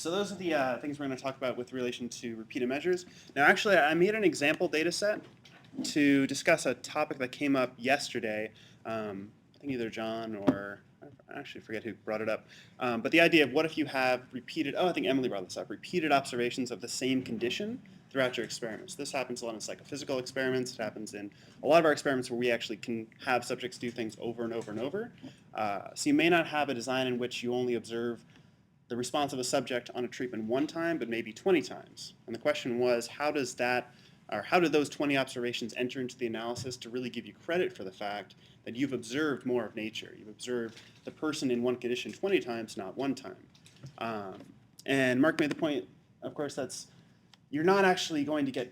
So those are the things we're going to talk about with relation to repeated measures. Now, actually, I made an example data set to discuss a topic that came up yesterday. I think either John or I actually forget who brought it up. But the idea of what if you have repeated, I think Emily brought this up, repeated observations of the same condition throughout your experiments. This happens a lot in psychophysical experiments. It happens in a lot of our experiments where we actually can have subjects do things over and over and over. So you may not have a design in which you only observe the response of a subject on a treatment one time, but maybe 20 times. And the question was, how did those 20 observations enter into the analysis to really give you credit for the fact that you've observed more of nature? You've observed the person in one condition 20 times, not one time. And Mark made the point, of course, you're not actually going to get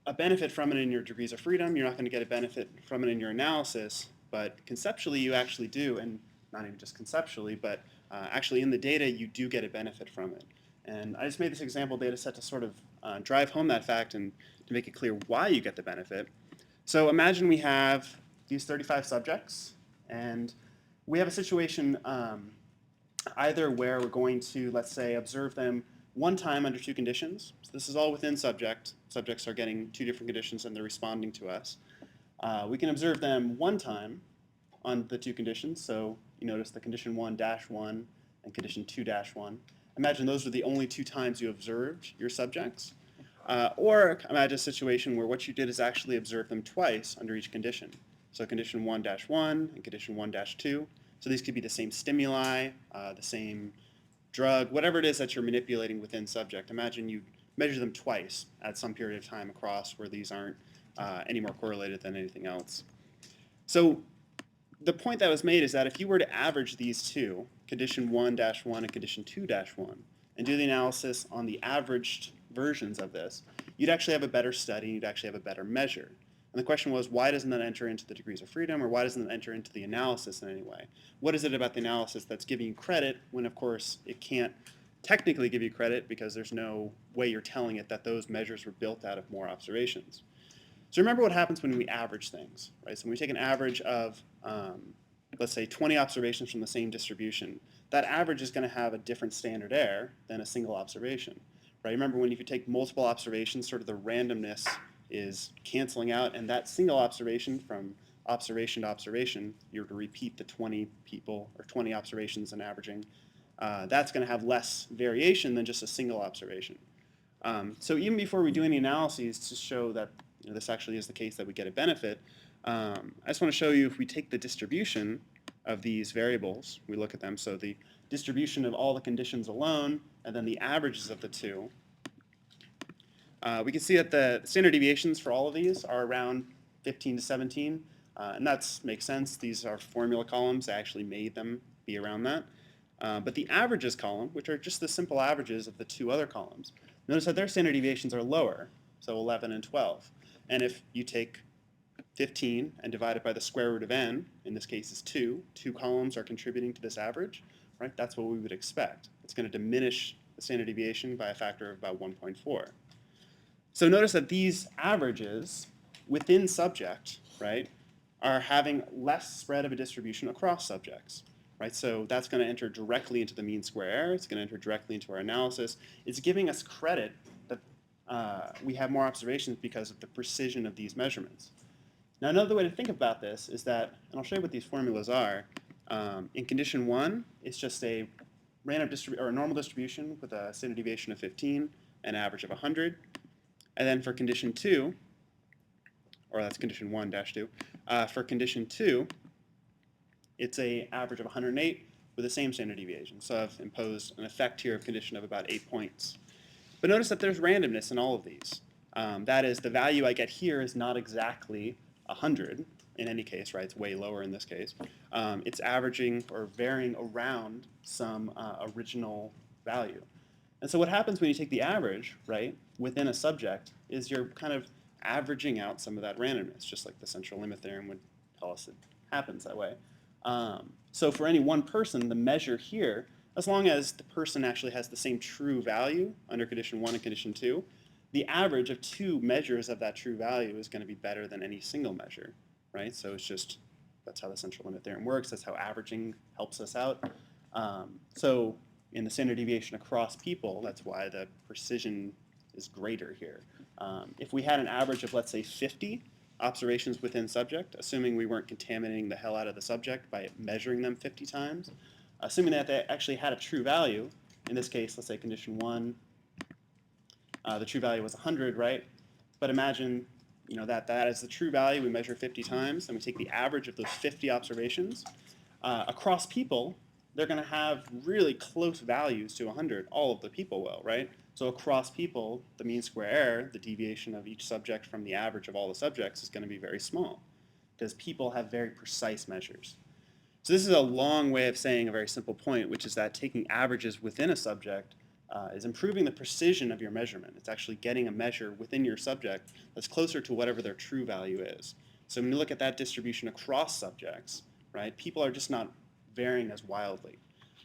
a benefit from it in your degrees of freedom. You're not going to get a benefit from it in your analysis, but conceptually you actually do, and not even just conceptually, but actually in the data you do get a benefit from it. And I just made this example data set to sort of drive home that fact and to make it clear why you get the benefit. So imagine we have these 35 subjects, and we have a situation either where we're going to, let's say, observe them one time under two conditions. So this is all within subject. Subjects are getting two different conditions and they're responding to us. We can observe them one time on the two conditions. So you notice the condition 1-1 and condition 2-1. Imagine those are the only two times you observed your subjects. Or imagine a situation where what you did is actually observe them twice under each condition. So condition 1-1 and condition 1-2. So these could be the same stimuli, the same drug, whatever it is that you're manipulating within subject. Imagine you measure them twice at some period of time across where these aren't any more correlated than anything else. So the point that was made is that if you were to average these two, condition 1-1 and condition 2-1, and do the analysis on the averaged versions of this, you'd actually have a better study, you'd actually have a better measure. And the question was, why doesn't that enter into the degrees of freedom, or why doesn't it enter into the analysis in any way? What is it about the analysis that's giving you credit when, of course, it can't technically give you credit because there's no way you're telling it that those measures were built out of more observations? So remember what happens when we average things, right? So when we take an average of, let's say, 20 observations from the same distribution, that average is going to have a different standard error than a single observation, right? Remember when if you take multiple observations, sort of the randomness is canceling out, and that single observation from observation to observation, you're to repeat the 20 people or 20 observations and averaging, that's going to have less variation than just a single observation. So even before we do any analyses to show that this actually is the case that we get a benefit, I just want to show you if we take the distribution of these variables, we look at them, so the distribution of all the conditions alone and then the averages of the two, we can see that the standard deviations for all of these are around 15 to 17, and that makes sense. These are formula columns. I actually made them be around that. But the averages column, which are just the simple averages of the two other columns, notice that their standard deviations are lower, so 11 and 12. And if you take 15 and divide it by the square root of n, in this case is 2, two columns are contributing to this average, right? That's what we would expect. It's going to diminish the standard deviation by a factor of about 1.4. So notice that these averages within subject, right, are having less spread of a distribution across subjects, right? So that's going to enter directly into the mean square error. It's going to enter directly into our analysis. It's giving us credit that we have more observations because of the precision of these measurements. Now another way to think about this is that, and I'll show you what these formulas are. In condition 1, it's just a random or a normal distribution with a standard deviation of 15 and an average of 100. And then for condition 2, or that's condition 1-2, for condition 2, it's an average of 108 with the same standard deviation. So I've imposed an effect here of condition of about 8 points. But notice that there's randomness in all of these. That is, the value I get here is not exactly 100 in any case, right? It's way lower in this case. It's averaging or varying around some original value. And so what happens when you take the average, right, within a subject is you're kind of averaging out some of that randomness, just like the central limit theorem would tell us it happens that way. So for any one person, the measure here, as long as the person actually has the same true value under condition 1 and condition 2, the average of two measures of that true value is going to be better than any single measure, right? So it's just, that's how the central limit theorem works. That's how averaging helps us out. So in the standard deviation across people, that's why the precision is greater here. If we had an average of, let's say, 50 observations within subject, assuming we weren't contaminating the hell out of the subject by measuring them 50 times, assuming that they actually had a true value, in this case, let's say condition 1, the true value was 100, right? But imagine that is the true value. We measure 50 times, and we take the average of those 50 observations. Across people, they're going to have really close values to 100. All of the people will, right? So across people, the mean square error, the deviation of each subject from the average of all the subjects, is going to be very small because people have very precise measures. So this is a long way of saying a very simple point, which is that taking averages within a subject is improving the precision of your measurement. It's actually getting a measure within your subject that's closer to whatever their true value is. So when you look at that distribution across subjects, right, people are just not varying as wildly.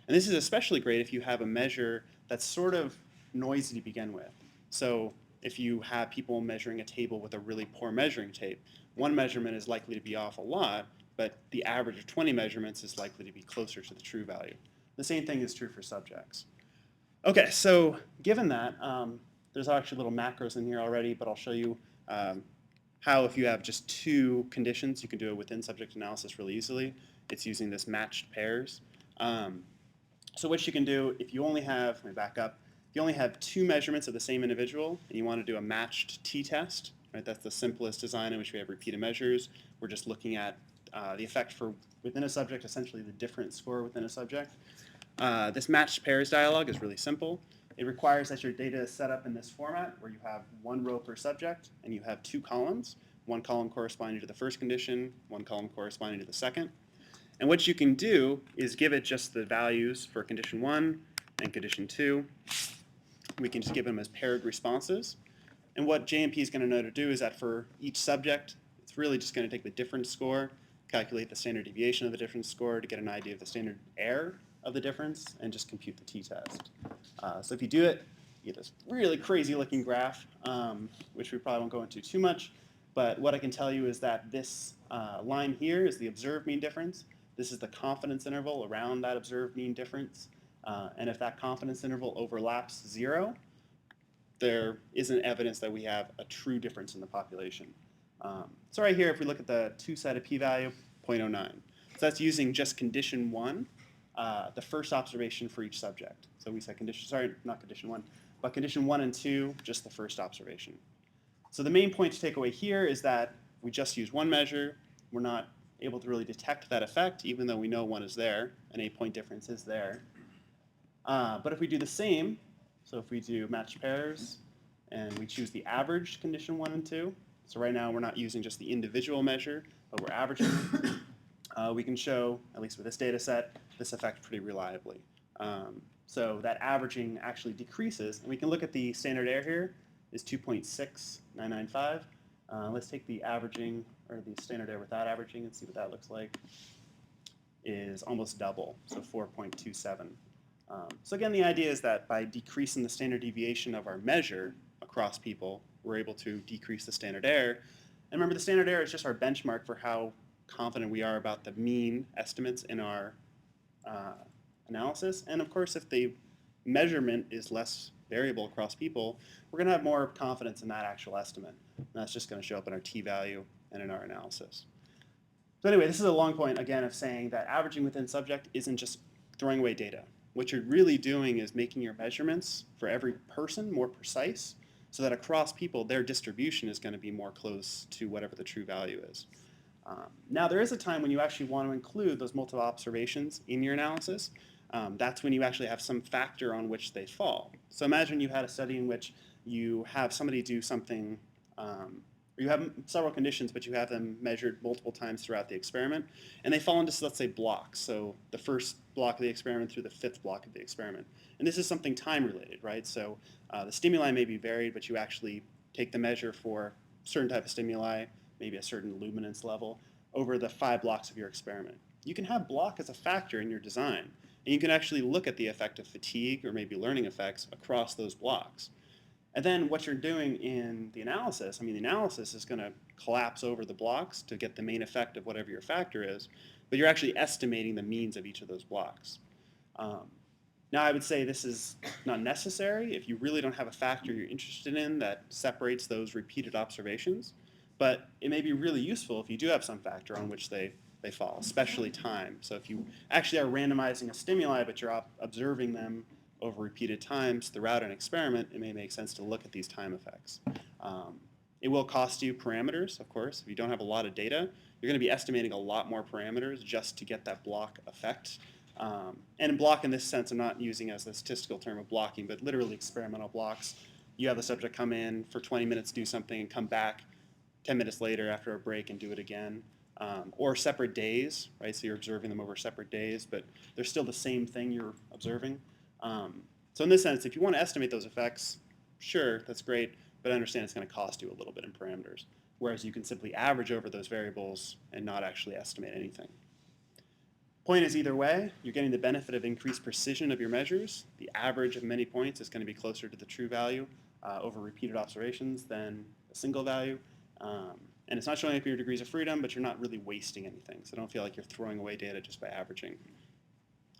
And this is especially great if you have a measure that's sort of noisy to begin with. So if you have people measuring a table with a really poor measuring tape, one measurement is likely to be off a lot, but the average of 20 measurements is likely to be closer to the true value. The same thing is true for subjects. Okay, so given that, there's actually little macros in here already, but I'll show you how if you have just two conditions, you can do it within subject analysis really easily. It's using this matched pairs. So what you can do, if you only have, let me back up, if you only have two measurements of the same individual and you want to do a matched t-test, right, that's the simplest design in which we have repeated measures. We're just looking at the effect for within a subject, essentially the difference score within a subject. This matched pairs dialog is really simple. It requires that your data is set up in this format where you have one row per subject and you have two columns, one column corresponding to the first condition, one column corresponding to the second. And what you can do is give it just the values for condition 1 and condition 2. We can just give them as paired responses. And what JMP is going to know to do is that for each subject, it's really just going to take the difference score, calculate the standard deviation of the difference score to get an idea of the standard error of the difference, and just compute the t-test. So if you do it, you get this really crazy looking graph, which we probably won't go into too much. But what I can tell you is that this line here is the observed mean difference. This is the confidence interval around that observed mean difference. And if that confidence interval overlaps 0, there isn't evidence that we have a true difference in the population. So right here, if we look at the two-sided p-value, 0.09. So that's using just condition 1, the first observation for each subject. So we said condition, sorry, not condition 1, but condition 1 and 2, just the first observation. So the main point to take away here is that we just use one measure. We're not able to really detect that effect, even though we know one is there, an 8-point difference is there. But if we do the same, so if we do matched pairs, and we choose the average condition 1 and 2, so right now we're not using just the individual measure, but we're averaging, we can show, at least with this data set, this effect pretty reliably. So that averaging actually decreases, and we can look at the standard error here is 2.6995. Let's take the averaging, or the standard error without averaging, and see what that looks like. Is almost double, so 4.27. So again, the idea is that by decreasing the standard deviation of our measure across people, we're able to decrease the standard error. And remember, the standard error is just our benchmark for how confident we are about the mean estimates in our analysis. And of course, if the measurement is less variable across people, we're going to have more confidence in that actual estimate. And that's just going to show up in our t-value and in our analysis. So anyway, this is a long point, again, of saying that averaging within subject isn't just throwing away data. What you're really doing is making your measurements for every person more precise so that across people, their distribution is going to be more close to whatever the true value is. Now, there is a time when you actually want to include those multiple observations in your analysis. That's when you actually have some factor on which they fall. So imagine you had a study in which you have somebody do something, or you have several conditions, but you have them measured multiple times throughout the experiment, and they fall into, let's say, blocks. So the first block of the experiment through the fifth block of the experiment. And this is something time-related, right? So the stimuli may be varied, but you actually take the measure for a certain type of stimuli, maybe a certain luminance level, over the 5 blocks of your experiment. You can have block as a factor in your design, and you can actually look at the effect of fatigue or maybe learning effects across those blocks. And then what you're doing in the analysis, the analysis is going to collapse over the blocks to get the main effect of whatever your factor is, but you're actually estimating the means of each of those blocks. Now, I would say this is not necessary if you really don't have a factor you're interested in that separates those repeated observations, but it may be really useful if you do have some factor on which they fall, especially time. So if you actually are randomizing a stimuli, but you're observing them over repeated times throughout an experiment, it may make sense to look at these time effects. It will cost you parameters, of course. If you don't have a lot of data, you're going to be estimating a lot more parameters just to get that block effect. And block in this sense, I'm not using as the statistical term of blocking, but literally experimental blocks. You have the subject come in for 20 minutes, do something, and come back 10 minutes later after a break and do it again. Or separate days, right? So you're observing them over separate days, but they're still the same thing you're observing. So in this sense, if you want to estimate those effects, sure, that's great, but understand it's going to cost you a little bit in parameters. Whereas you can simply average over those variables and not actually estimate anything. Point is, either way, you're getting the benefit of increased precision of your measures. The average of many points is going to be closer to the true value over repeated observations than a single value. And it's not showing up your degrees of freedom, but you're not really wasting anything. So don't feel like you're throwing away data just by averaging.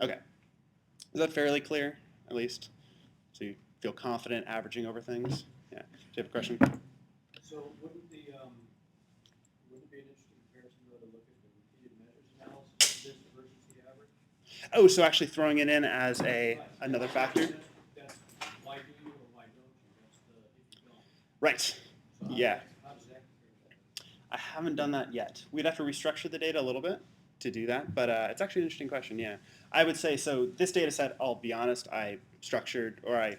Okay. Is that fairly clear, at least? So you feel confident averaging over things? Yeah. Do you have a question? So wouldn't it be an interesting comparison though to look at the repeated measures analysis of this versus the average? Oh, so actually throwing it in as another factor? That's why do you or why don't you? That's the if you don't. Right. So Yeah. How does that compare to that? I haven't done that yet. We'd have to restructure the data a little bit to do that, but it's actually an interesting question, yeah. I would say, so this data set, I'll be honest, I structured, or I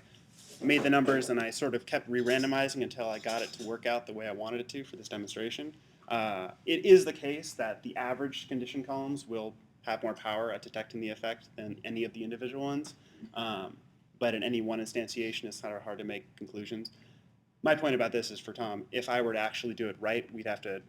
made the numbers and I sort of kept re-randomizing until I got it to work out the way I wanted it to for this demonstration. It is the case that the average condition columns will have more power at detecting the effect than any of the individual ones, but in any one instantiation, it's kind of hard to make conclusions. My point about this is for Tom, if I were to actually do it right, we'd have to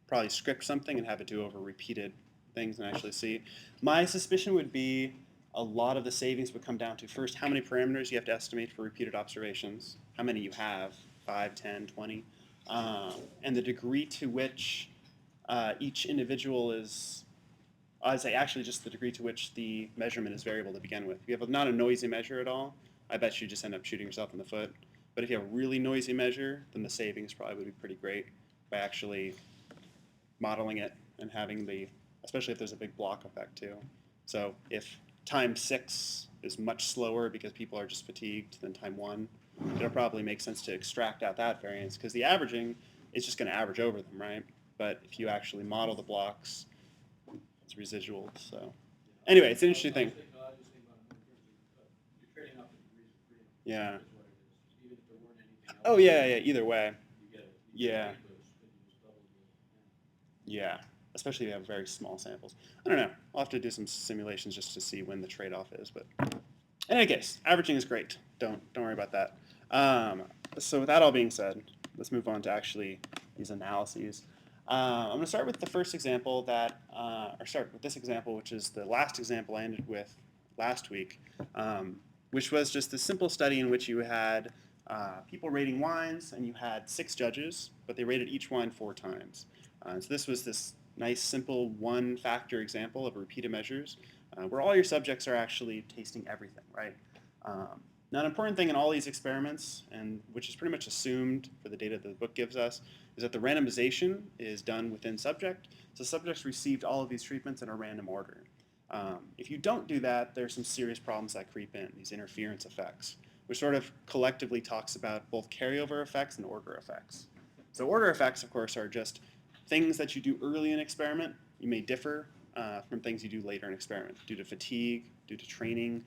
probably script something and have it do over repeated things and actually see. My suspicion would be a lot of the savings would come down to first how many parameters you have to estimate for repeated observations, how many you have, 5, 10, 20, and the degree to which each individual is, I'd say actually just the degree to which the measurement is variable to begin with. If you have not a noisy measure at all, I bet you just end up shooting yourself in the foot. But if you have a really noisy measure, then the savings probably would be pretty great by actually modeling it and having the, especially if there's a big block effect too. So if time 6 is much slower because people are just fatigued than time 1, it'll probably make sense to extract out that variance because the averaging is just going to average over them, right? But if you actually model the blocks, it's residual. So anyway, it's an interesting thing. I was just thinking about it in terms of you're trading off the degrees of freedom. Yeah. Is what it is. Even if there weren't anything else. Oh yeah, either way. You get it. Yeah. Get those, you just double the, Yeah, especially if you have very small samples. I don't know. I'll have to do some simulations just to see when the trade-off is. But in any case, averaging is great. Don't worry about that. So with that all being said, let's move on to actually these analyses. I'm going to start with the first example that, or start with this example, which is the last example I ended with last week, which was just a simple study in which you had people rating wines, and you had 6 judges, but they rated each wine 4 times. So this was this nice, simple one-factor example of repeated measures, where all your subjects are actually tasting everything, right? Now, an important thing in all these experiments, and which is pretty much assumed for the data that the book gives us, is that the randomization is done within subject. So subjects received all of these treatments in a random order. If you don't do that, there's some serious problems that creep in, these interference effects, which sort of collectively talks about both carryover effects and order effects. So order effects, of course, are just things that you do early in an experiment. You may differ from things you do later in an experiment due to fatigue, due to training,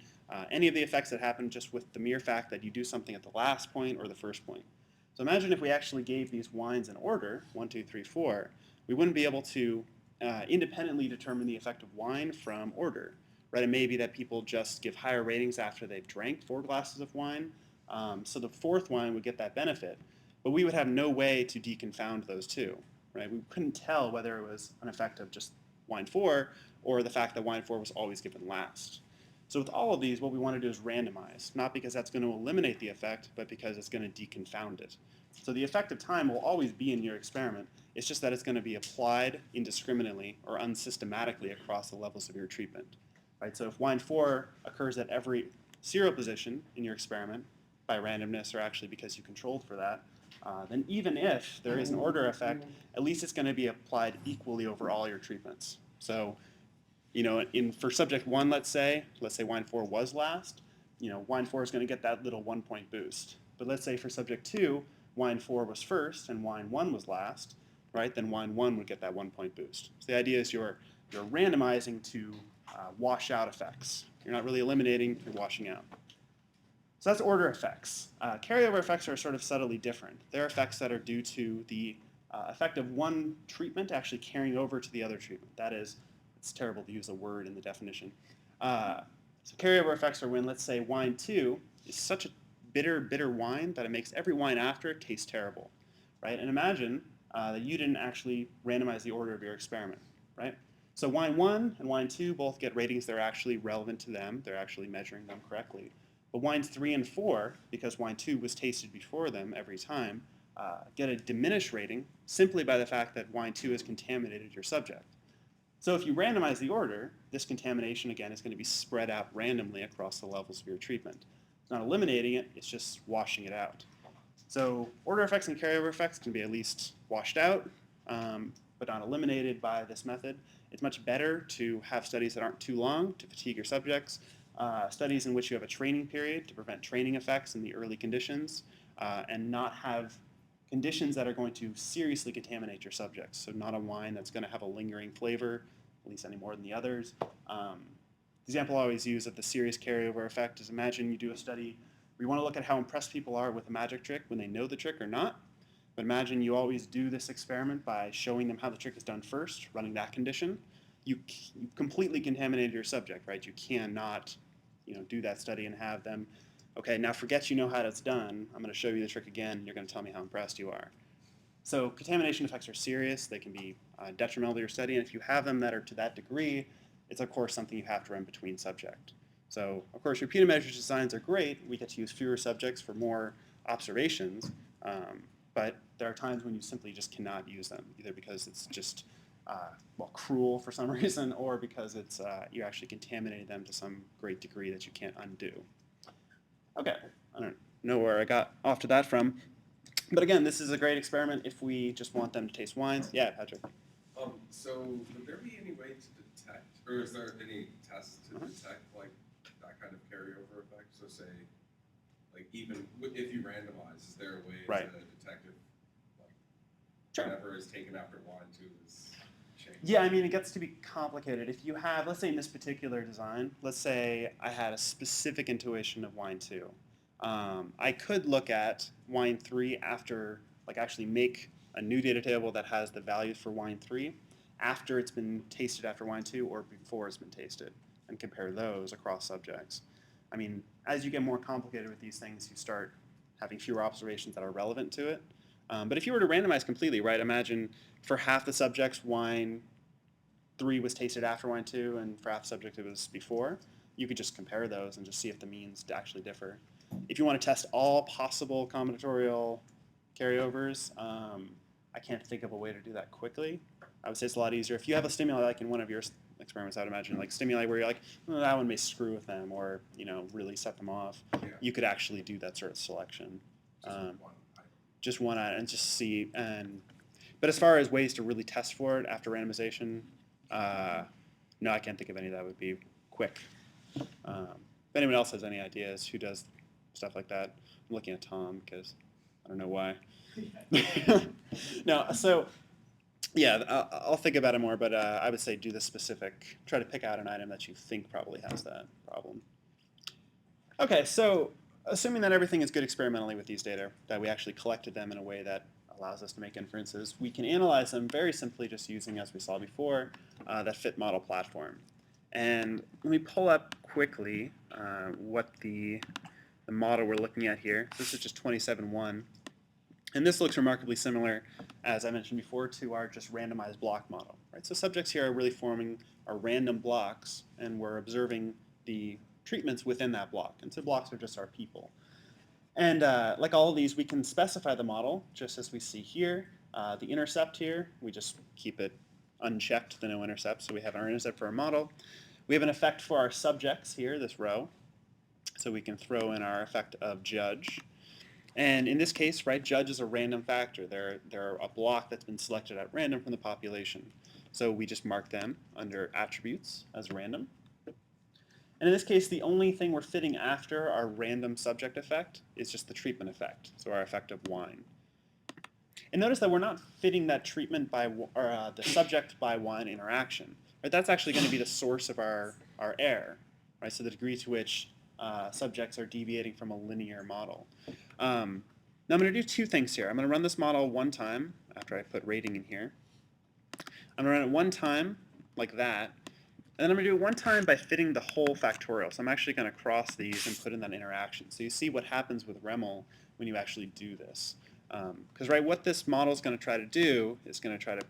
any of the effects that happen just with the mere fact that you do something at the last point or the first point. So imagine if we actually gave these wines in order, 1, 2, 3, 4, we wouldn't be able to independently determine the effect of wine from order. Right? It may be that people just give higher ratings after they've drank 4 glasses of wine, so the 4th wine would get that benefit, but we would have no way to deconfound those two. Right? We couldn't tell whether it was an effect of just wine 4 or the fact that wine 4 was always given last. So with all of these, what we want to do is randomize, not because that's going to eliminate the effect, but because it's going to deconfound it. So the effect of time will always be in your experiment. It's just that it's going to be applied indiscriminately or unsystematically across the levels of your treatment. Right? So if wine 4 occurs at every serial position in your experiment by randomness or actually because you controlled for that, then even if there is an order effect, at least it's going to be applied equally over all your treatments. So, for subject 1, let's say wine 4 was last, wine 4 is going to get that little 1-point boost. But let's say for subject 2, wine 4 was first and wine 1 was last, right? Then wine 1 would get that 1-point boost. So the idea is you're randomizing to wash out effects. You're not really eliminating, you're washing out. So that's order effects. Carryover effects are sort of subtly different. They're effects that are due to the effect of one treatment actually carrying over to the other treatment. That is, it's terrible to use a word in the definition. So carryover effects are when, let's say, wine 2 is such a bitter wine that it makes every wine after it taste terrible, right? And imagine that you didn't actually randomize the order of your experiment, right? So wine 1 and wine 2 both get ratings that are actually relevant to them. They're actually measuring them correctly. But wines 3 and 4, because wine 2 was tasted before them every time, get a diminished rating simply by the fact that wine 2 has contaminated your subject. So if you randomize the order, this contamination, again, is going to be spread out randomly across the levels of your treatment. It's not eliminating it, it's just washing it out. So order effects and carryover effects can be at least washed out, but not eliminated by this method. It's much better to have studies that aren't too long to fatigue your subjects, studies in which you have a training period to prevent training effects in the early conditions, and not have conditions that are going to seriously contaminate your subjects. So not a wine that's going to have a lingering flavor, at least any more than the others. The example I always use of the serious carryover effect is imagine you do a study where you want to look at how impressed people are with a magic trick when they know the trick or not. But imagine you always do this experiment by showing them how the trick is done first, running that condition. You completely contaminated your subject, right? You cannot do that study and have them, okay, now forget you know how it's done. I'm going to show you the trick again, and you're going to tell me how impressed you are. So contamination effects are serious. They can be detrimental to your study, and if you have them that are to that degree, it's of course something you have to run between subject. So of course repeated measures designs are great. We get to use fewer subjects for more observations, but there are times when you simply just cannot use them, either because it's just cruel for some reason, or because it's you actually contaminated them to some great degree that you can't undo. Okay, I don't know where I got off to that from. But again, this is a great experiment if we just want them to taste wines. Yeah, Patrick. So would there be any way to detect, or is there any test to detect like that kind of carryover effect? So say, like even if you randomize, is there a way to detect if whatever is taken after wine 2 is changed? Yeah, I mean, it gets to be complicated. If you have, let's say in this particular design, let's say I had a specific intuition of wine 2. I could look at wine 3 after, actually make a new data table that has the values for wine 3 after it's been tasted after wine 2 or before it's been tasted, and compare those across subjects. I mean, as you get more complicated with these things, you start having fewer observations that are relevant to it. But if you were to randomize completely, right, imagine for half the subjects, wine 3 was tasted after wine 2, and for half the subjects it was before. You could just compare those and just see if the means actually differ. If you want to test all possible combinatorial carryovers, I can't think of a way to do that quickly. I would say it's a lot easier. If you have a stimuli like in one of your experiments, I would imagine, like stimuli where you're like, oh, that one may screw with them or really set them off, you could actually do that sort of selection. Just one item and just see. But as far as ways to really test for it after randomization, no, I can't think of any that would be quick. If anyone else has any ideas who does stuff like that, I'm looking at Tom because I don't know why. No, so yeah, I'll think about it more, but I would say do the specific, try to pick out an item that you think probably has that problem. Okay, so assuming that everything is good experimentally with these data, that we actually collected them in a way that allows us to make inferences, we can analyze them very simply just using, as we saw before, that fit model platform. And let me pull up quickly what the model we're looking at here. This is just 27.1. And this looks remarkably similar, as I mentioned before, to our just randomized block model. Right? So subjects here are really forming our random blocks, and we're observing the treatments within that block. And so blocks are just our people. And like all of these, we can specify the model, just as we see here. The intercept here, we just keep it unchecked, the no intercept, so we have our intercept for our model. We have an effect for our subjects here, this row. So we can throw in our effect of judge. And in this case, right, judge is a random factor. They're a block that's been selected at random from the population. So we just mark them under attributes as random. And in this case, the only thing we're fitting after our random subject effect is just the treatment effect, so our effect of wine. And notice that we're not fitting that treatment by the subject by wine interaction. Right? That's actually going to be the source of our error, right? So the degree to which subjects are deviating from a linear model. Now I'm going to do two things here. I'm going to run this model one time after I put rating in here. I'm going to run it one time like that. And then I'm going to do it one time by fitting the whole factorial. So I'm actually going to cross these and put in that interaction. So you see what happens with REML when you actually do this. Because right, what this model is going to try to do is going to try to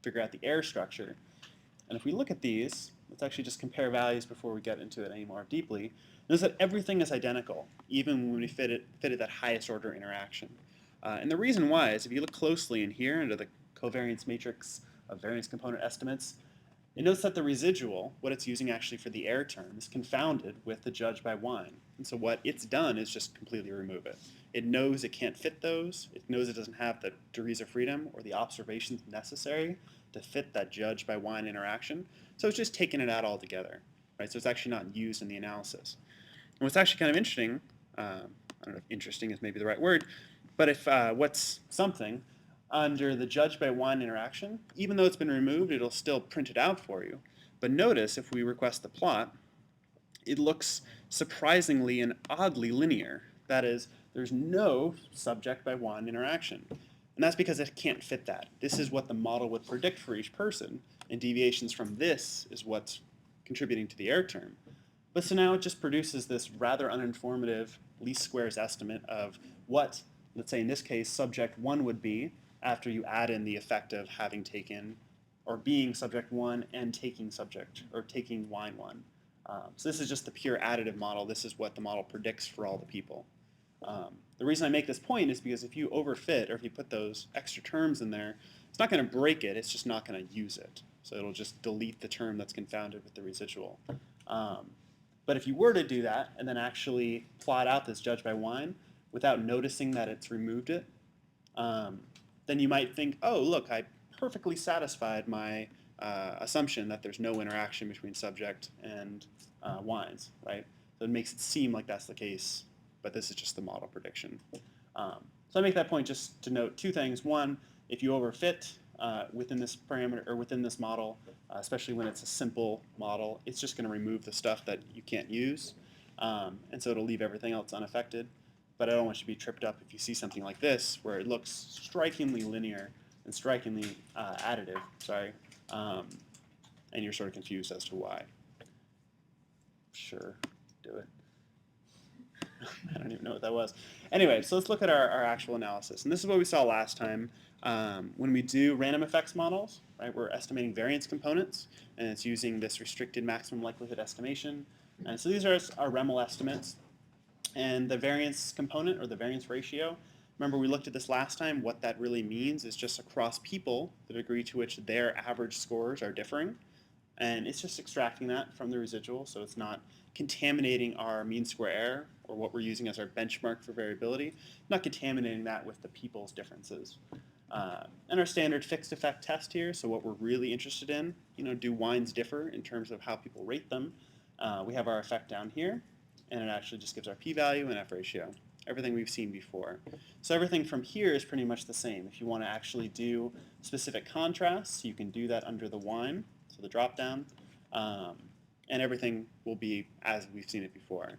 figure out the error structure. And if we look at these, let's actually just compare values before we get into it any more deeply. Notice that everything is identical, even when we fitted that highest order interaction. And the reason why is if you look closely in here under the covariance matrix of variance component estimates, it notes that the residual, what it's using actually for the error term, is confounded with the judge by wine. And so what it's done is just completely remove it. It knows it can't fit those. It knows it doesn't have the degrees of freedom or the observations necessary to fit that judge by wine interaction. So it's just taking it out altogether. Right? So it's actually not used in the analysis. And what's actually kind of interesting, I don't know if interesting is maybe the right word, but if what's something, under the judge by wine interaction, even though it's been removed, it'll still print it out for you. But notice if we request the plot, it looks surprisingly and oddly linear. That is, there's no subject by wine interaction. And that's because it can't fit that. This is what the model would predict for each person, and deviations from this is what's contributing to the error term. But so now it just produces this rather uninformative least squares estimate of what, let's say in this case, subject 1 would be after you add in the effect of having taken or being subject 1 and taking subject or taking wine 1. So this is just the pure additive model. This is what the model predicts for all the people. The reason I make this point is because if you overfit or if you put those extra terms in there, it's not going to break it, it's just not going to use it. So it'll just delete the term that's confounded with the residual. But if you were to do that and then actually plot out this judge by wine without noticing that it's removed it, then you might think, oh, look, I perfectly satisfied my assumption that there's no interaction between subject and wines, right? So it makes it seem like that's the case, but this is just the model prediction. So I make that point just to note two things. One, if you overfit within this parameter or within this model, especially when it's a simple model, it's just going to remove the stuff that you can't use, and so it'll leave everything else unaffected. But I don't want you to be tripped up if you see something like this, where it looks strikingly linear and strikingly additive, and you're sort of confused as to why. Sure, do it. I don't even know what that was. Anyway, so let's look at our actual analysis. And this is what we saw last time. When we do random effects models, right, we're estimating variance components, and it's using this restricted maximum likelihood estimation. And so these are our REML estimates. And the variance component, or the variance ratio, remember we looked at this last time, what that really means is just across people, the degree to which their average scores are differing. And it's just extracting that from the residual, so it's not contaminating our mean square error, or what we're using as our benchmark for variability, not contaminating that with the people's differences. And our standard fixed effect test here, so what we're really interested in, do wines differ in terms of how people rate them? We have our effect down here, and it actually just gives our p-value and f-ratio, everything we've seen before. So everything from here is pretty much the same. If you want to actually do specific contrasts, you can do that under the wine, so the drop-down, and everything will be as we've seen it before.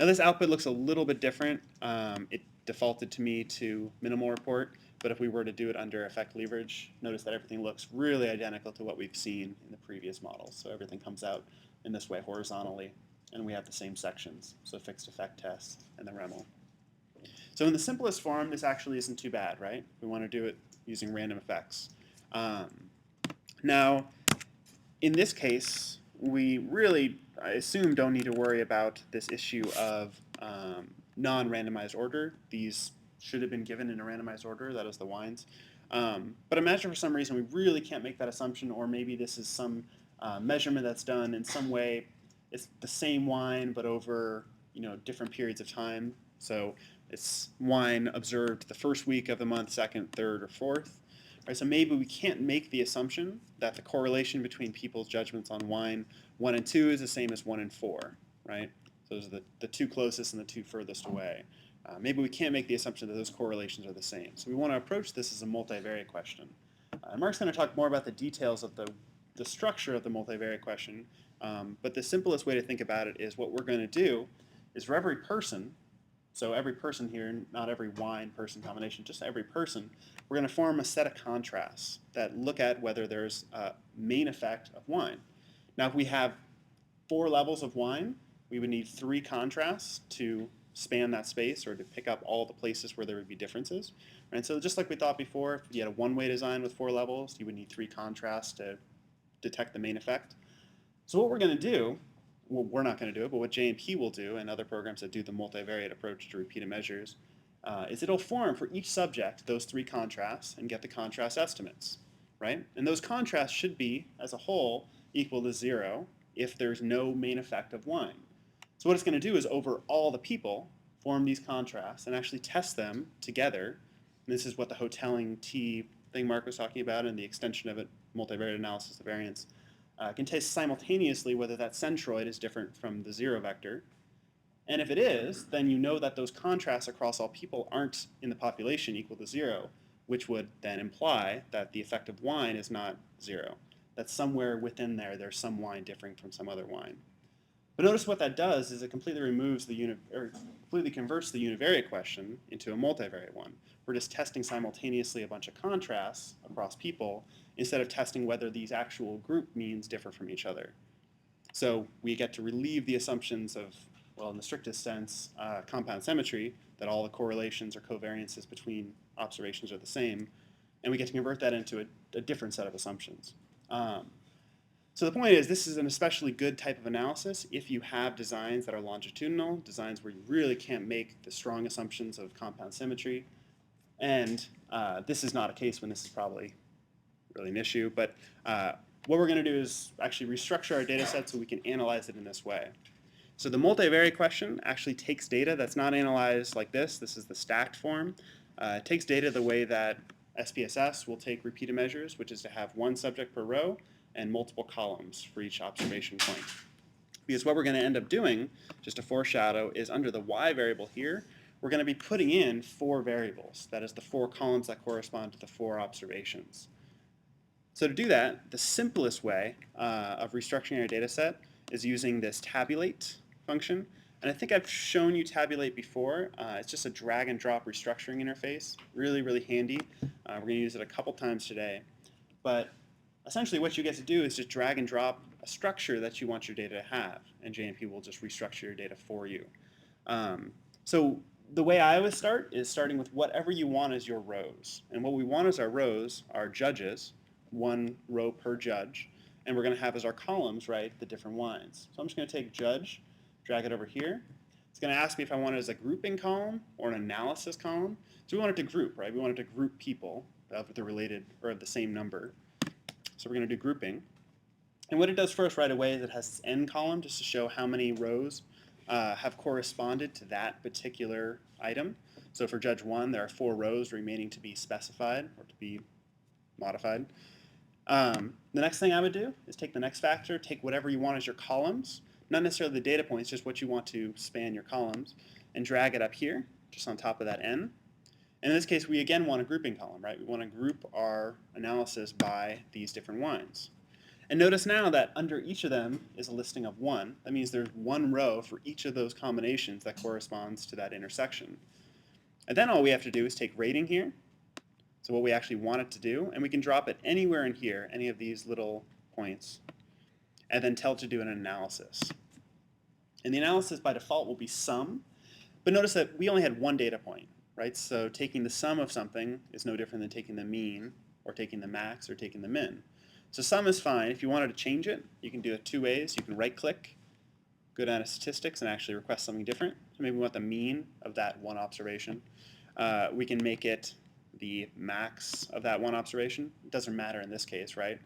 Now this output looks a little bit different. It defaulted to me to minimal report, but if we were to do it under effect leverage, notice that everything looks really identical to what we've seen in the previous models. So everything comes out in this way horizontally, and we have the same sections, so fixed effect test and the REML. So in the simplest form, this actually isn't too bad, right? We want to do it using random effects. Now, in this case, we really, I assume, don't need to worry about this issue of non-randomized order. These should have been given in a randomized order, that is the wines. But imagine for some reason we really can't make that assumption, or maybe this is some measurement that's done in some way. It's the same wine, but over different periods of time. So it's wine observed the first week of the month, second, third, or fourth. Right, so maybe we can't make the assumption that the correlation between people's judgments on wine 1 and 2 is the same as 1 and 4, right? So those are the two closest and the two furthest away. Maybe we can't make the assumption that those correlations are the same. So we want to approach this as a multivariate question. Mark's going to talk more about the details of the structure of the multivariate question, but the simplest way to think about it is what we're going to do is for every person, so every person here, not every wine-person combination, just every person, we're going to form a set of contrasts that look at whether there's a main effect of wine. Now, if we have 4 levels of wine, we would need 3 contrasts to span that space or to pick up all the places where there would be differences. Right? So just like we thought before, if you had a one-way design with 4 levels, you would need 3 contrasts to detect the main effect. So what we're going to do, well, we're not going to do it, but what JMP will do and other programs that do the multivariate approach to repeated measures is it'll form for each subject those 3 contrasts and get the contrast estimates, right? And those contrasts should be, as a whole, equal to 0 if there's no main effect of wine. So what it's going to do is over all the people form these contrasts and actually test them together. And this is what the hoteling T thing Mark was talking about and the extension of it, multivariate analysis of variance, can test simultaneously whether that centroid is different from the 0 vector. And if it is, then you know that those contrasts across all people aren't in the population equal to 0, which would then imply that the effect of wine is not 0. That somewhere within there, there's some wine differing from some other wine. But notice what that does is it completely removes completely converts the univariate question into a multivariate one. We're just testing simultaneously a bunch of contrasts across people instead of testing whether these actual group means differ from each other. So we get to relieve the assumptions of, well, in the strictest sense, compound symmetry, that all the correlations or covariances between observations are the same, and we get to convert that into a different set of assumptions. So the point is, this is an especially good type of analysis if you have designs that are longitudinal, designs where you really can't make the strong assumptions of compound symmetry. And this is not a case when this is probably really an issue, but what we're going to do is actually restructure our data set so we can analyze it in this way. So the multivariate question actually takes data that's not analyzed like this. This is the stacked form. It takes data the way that SPSS will take repeated measures, which is to have 1 subject per row and multiple columns for each observation point. Because what we're going to end up doing, just to foreshadow, is under the y variable here, we're going to be putting in 4 variables. That is the 4 columns that correspond to the 4 observations. So to do that, the simplest way of restructuring our data set is using this tabulate function. And I think I've shown you tabulate before. It's just a drag and drop restructuring interface. Really, really handy. We're going to use it a couple times today. But essentially what you get to do is just drag and drop a structure that you want your data to have, and JMP will just restructure your data for you. So the way I always start is starting with whatever you want as your rows. And what we want as our rows are judges, 1 row per judge, and we're going to have as our columns, right, the different wines. So I'm just going to take judge, drag it over here. It's going to ask me if I want it as a grouping column or an analysis column. So we want it to group, right? We want it to group people of the related or of the same number. So we're going to do grouping. And what it does first right away is it has this n column just to show how many rows have corresponded to that particular item. So for judge 1, there are 4 rows remaining to be specified or to be modified. The next thing I would do is take the next factor, take whatever you want as your columns, not necessarily the data points, just what you want to span your columns, and drag it up here, just on top of that n. And in this case, we again want a grouping column, right? We want to group our analysis by these different wines. And notice now that under each of them is a listing of 1. That means there's 1 row for each of those combinations that corresponds to that intersection. And then all we have to do is take rating here, so what we actually want it to do, and we can drop it anywhere in here, any of these little points, and then tell it to do an analysis. And the analysis by default will be sum, but notice that we only had 1 data point, right? So taking the sum of something is no different than taking the mean, or taking the max, or taking the min. So sum is fine. If you wanted to change it, you can do it 2 ways. You can right-click, go down to statistics, and actually request something different. So maybe we want the mean of that 1 observation. We can make it the max of that 1 observation. It doesn't matter in this case, right?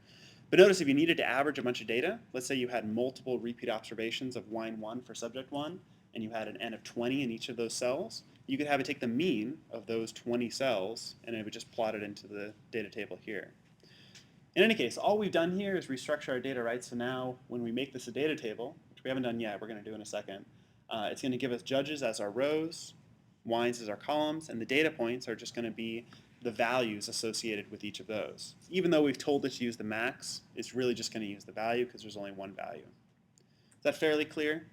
But notice if you needed to average a bunch of data, let's say you had multiple repeat observations of wine 1 for subject 1, and you had an n of 20 in each of those cells, you could have it take the mean of those 20 cells, and it would just plot it into the data table here. In any case, all we've done here is restructure our data, right? So now when we make this a data table, which we haven't done yet, we're going to do in a second, it's going to give us judges as our rows, wines as our columns, and the data points are just going to be the values associated with each of those. Even though we've told it to use the max, it's really just going to use the value because there's only one value. Is that fairly clear?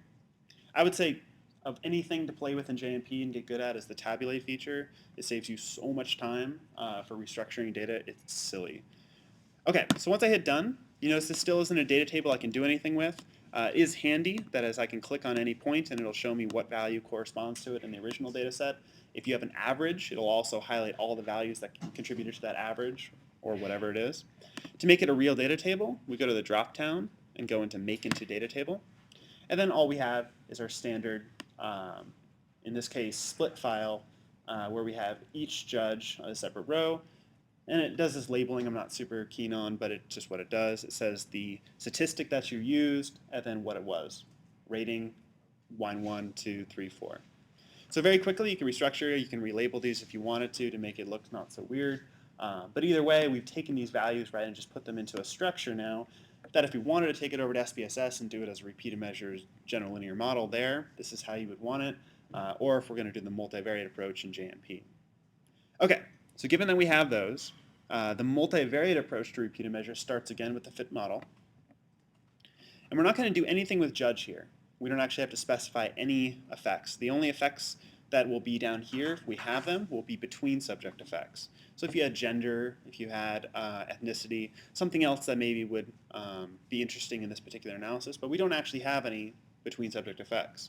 I would say of anything to play with in JMP and get good at is the Tabulate feature. It saves you so much time for restructuring data, it's silly. Okay, so once I hit done, you notice this still isn't a data table I can do anything with. It is handy, that is I can click on any point and it'll show me what value corresponds to it in the original data set. If you have an average, it'll also highlight all the values that contributed to that average, or whatever it is. To make it a real data table, we go to the drop-down and go into Make into Data Table. And then all we have is our standard, in this case, split file, where we have each judge on a separate row. And it does this labeling I'm not super keen on, but it's just what it does. It says the statistic that you used and then what it was. Rating, wine 1, 2, 3, 4. So very quickly you can restructure, you can relabel these if you wanted to make it look not so weird. But either way, we've taken these values, right, and just put them into a structure now that if we wanted to take it over to SPSS and do it as a repeated measures general linear model there, this is how you would want it. Or if we're going to do the multivariate approach in JMP. Okay. So given that we have those, the multivariate approach to repeated measures starts again with the fit model. And we're not going to do anything with judge here. We don't actually have to specify any effects. The only effects that will be down here, if we have them, will be between subject effects. So if you had gender, if you had ethnicity, something else that maybe would be interesting in this particular analysis, but we don't actually have any between subject effects.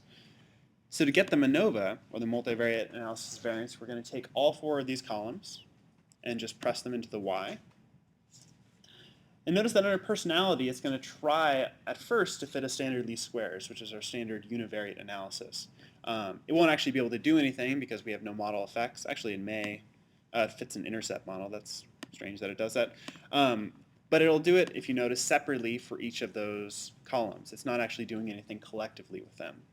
So to get the Manova, or the multivariate analysis variance, we're going to take all 4 of these columns and just press them into the Y. And notice that under personality, it's going to try at first to fit a standard least squares, which is our standard univariate analysis. It won't actually be able to do anything because we have no model effects. Actually, in May, it fits an intercept model. That's strange that it does that. But it'll do it, if you notice, separately for each of those columns. It's not actually doing anything collectively with them.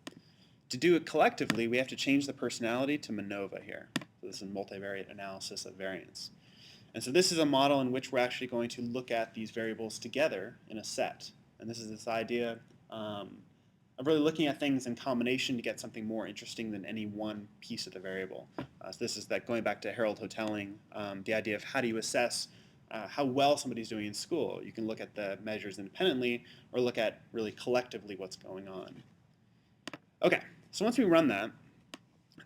To do it collectively, we have to change the personality to Manova here. So this is multivariate analysis of variance. And so this is a model in which we're actually going to look at these variables together in a set. And this is this idea of really looking at things in combination to get something more interesting than any one piece of the variable. So this is that going back to Harold Hotelling, the idea of how do you assess how well somebody's doing in school. You can look at the measures independently or look at really collectively what's going on. Okay, so once we run that,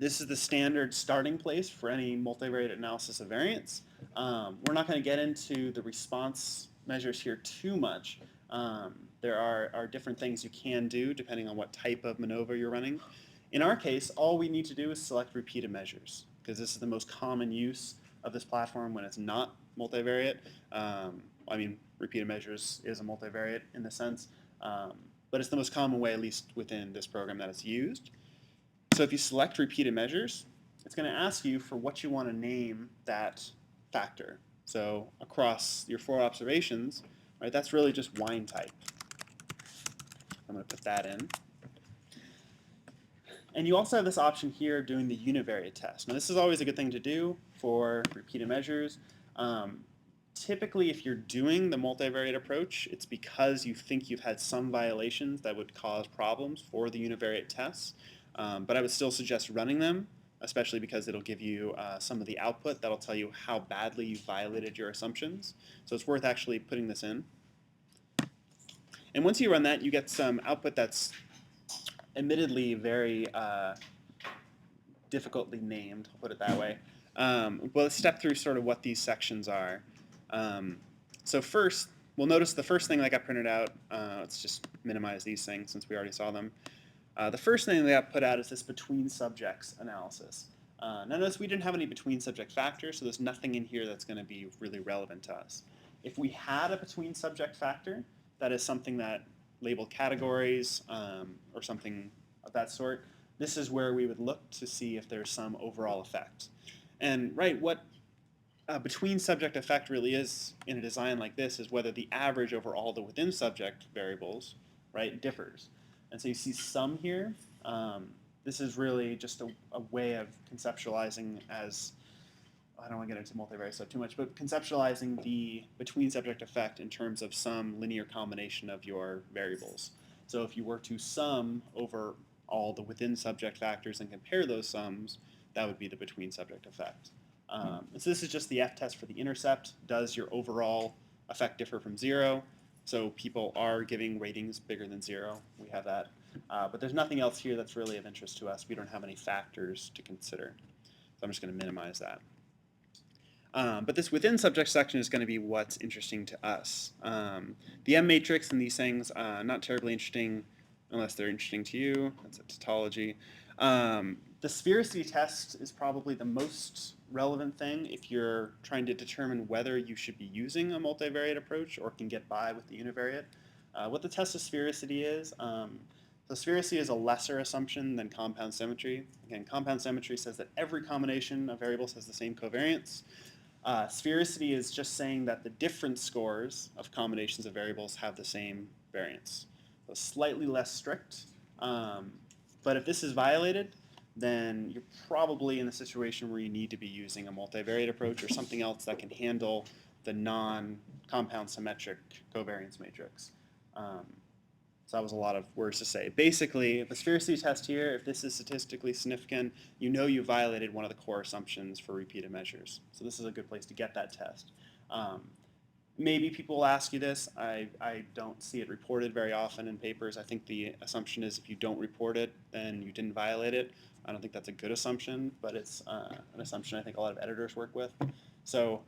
this is the standard starting place for any multivariate analysis of variance. We're not going to get into the response measures here too much. There are different things you can do depending on what type of Manova you're running. In our case, all we need to do is select repeated measures because this is the most common use of this platform when it's not multivariate. I mean, repeated measures is a multivariate in the sense. But it's the most common way, at least within this program, that it's used. So if you select repeated measures, it's going to ask you for what you want to name that factor. So across your 4 observations, right, that's really just wine type. I'm going to put that in. And you also have this option here of doing the Univariate Test. Now this is always a good thing to do for repeated measures. Typically, if you're doing the multivariate approach, it's because you think you've had some violations that would cause problems for the univariate tests. But I would still suggest running them, especially because it'll give you some of the output that'll tell you how badly you violated your assumptions. So it's worth actually putting this in. And once you run that, you get some output that's admittedly very difficultly named, I'll put it that way. But let's step through sort of what these sections are. So first, we'll notice the first thing that got printed out, let's just minimize these things since we already saw them. The first thing that got put out is this between subjects analysis. Now notice we didn't have any between subject factors, so there's nothing in here that's going to be really relevant to us. If we had a between subject factor, that is something that labeled categories or something of that sort, this is where we would look to see if there's some overall effect. And right, what between subject effect really is in a design like this is whether the average over all the within subject variables, right, differs. And so you see some here. this is really just a way of conceptualizing as, I don't want to get into multivariate stuff too much, but conceptualizing the between subject effect in terms of some linear combination of your variables. So if you were to sum over all the within subject factors and compare those sums, that would be the between subject effect. And so this is just the F test for the intercept. Does your overall effect differ from 0? So people are giving ratings bigger than 0. We have that. But there's nothing else here that's really of interest to us. We don't have any factors to consider. So I'm just going to minimize that. But this within subject section is going to be what's interesting to us. The M matrix and these things, not terribly interesting unless they're interesting to you. That's a tautology. The sphericity test is probably the most relevant thing if you're trying to determine whether you should be using a multivariate approach or can get by with the univariate. What the test of sphericity is, so sphericity is a lesser assumption than compound symmetry. Again, compound symmetry says that every combination of variables has the same covariance. Sphericity is just saying that the difference scores of combinations of variables have the same variance. So slightly less strict. But if this is violated, then you're probably in a situation where you need to be using a multivariate approach or something else that can handle the non-compound symmetric covariance matrix. So that was a lot of words to say. Basically, the sphericity test here, if this is statistically significant, you know you violated one of the core assumptions for repeated measures. So this is a good place to get that test. Maybe people will ask you this. I don't see it reported very often in papers. I think the assumption is if you don't report it, then you didn't violate it. I don't think that's a good assumption, but it's an assumption I think a lot of editors work with. So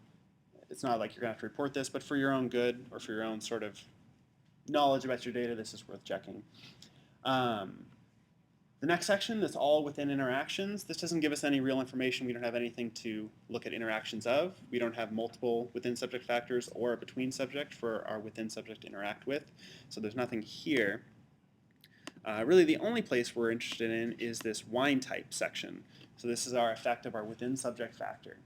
it's not like you're going to have to report this, but for your own good or for your own sort of knowledge about your data, this is worth checking. The next section is all within interactions. This doesn't give us any real information. We don't have anything to look at interactions of. We don't have multiple within subject factors or a between subject for our within subject to interact with. So there's nothing here. Really the only place we're interested in is this wine type section. So this is our effect of our within subject factor.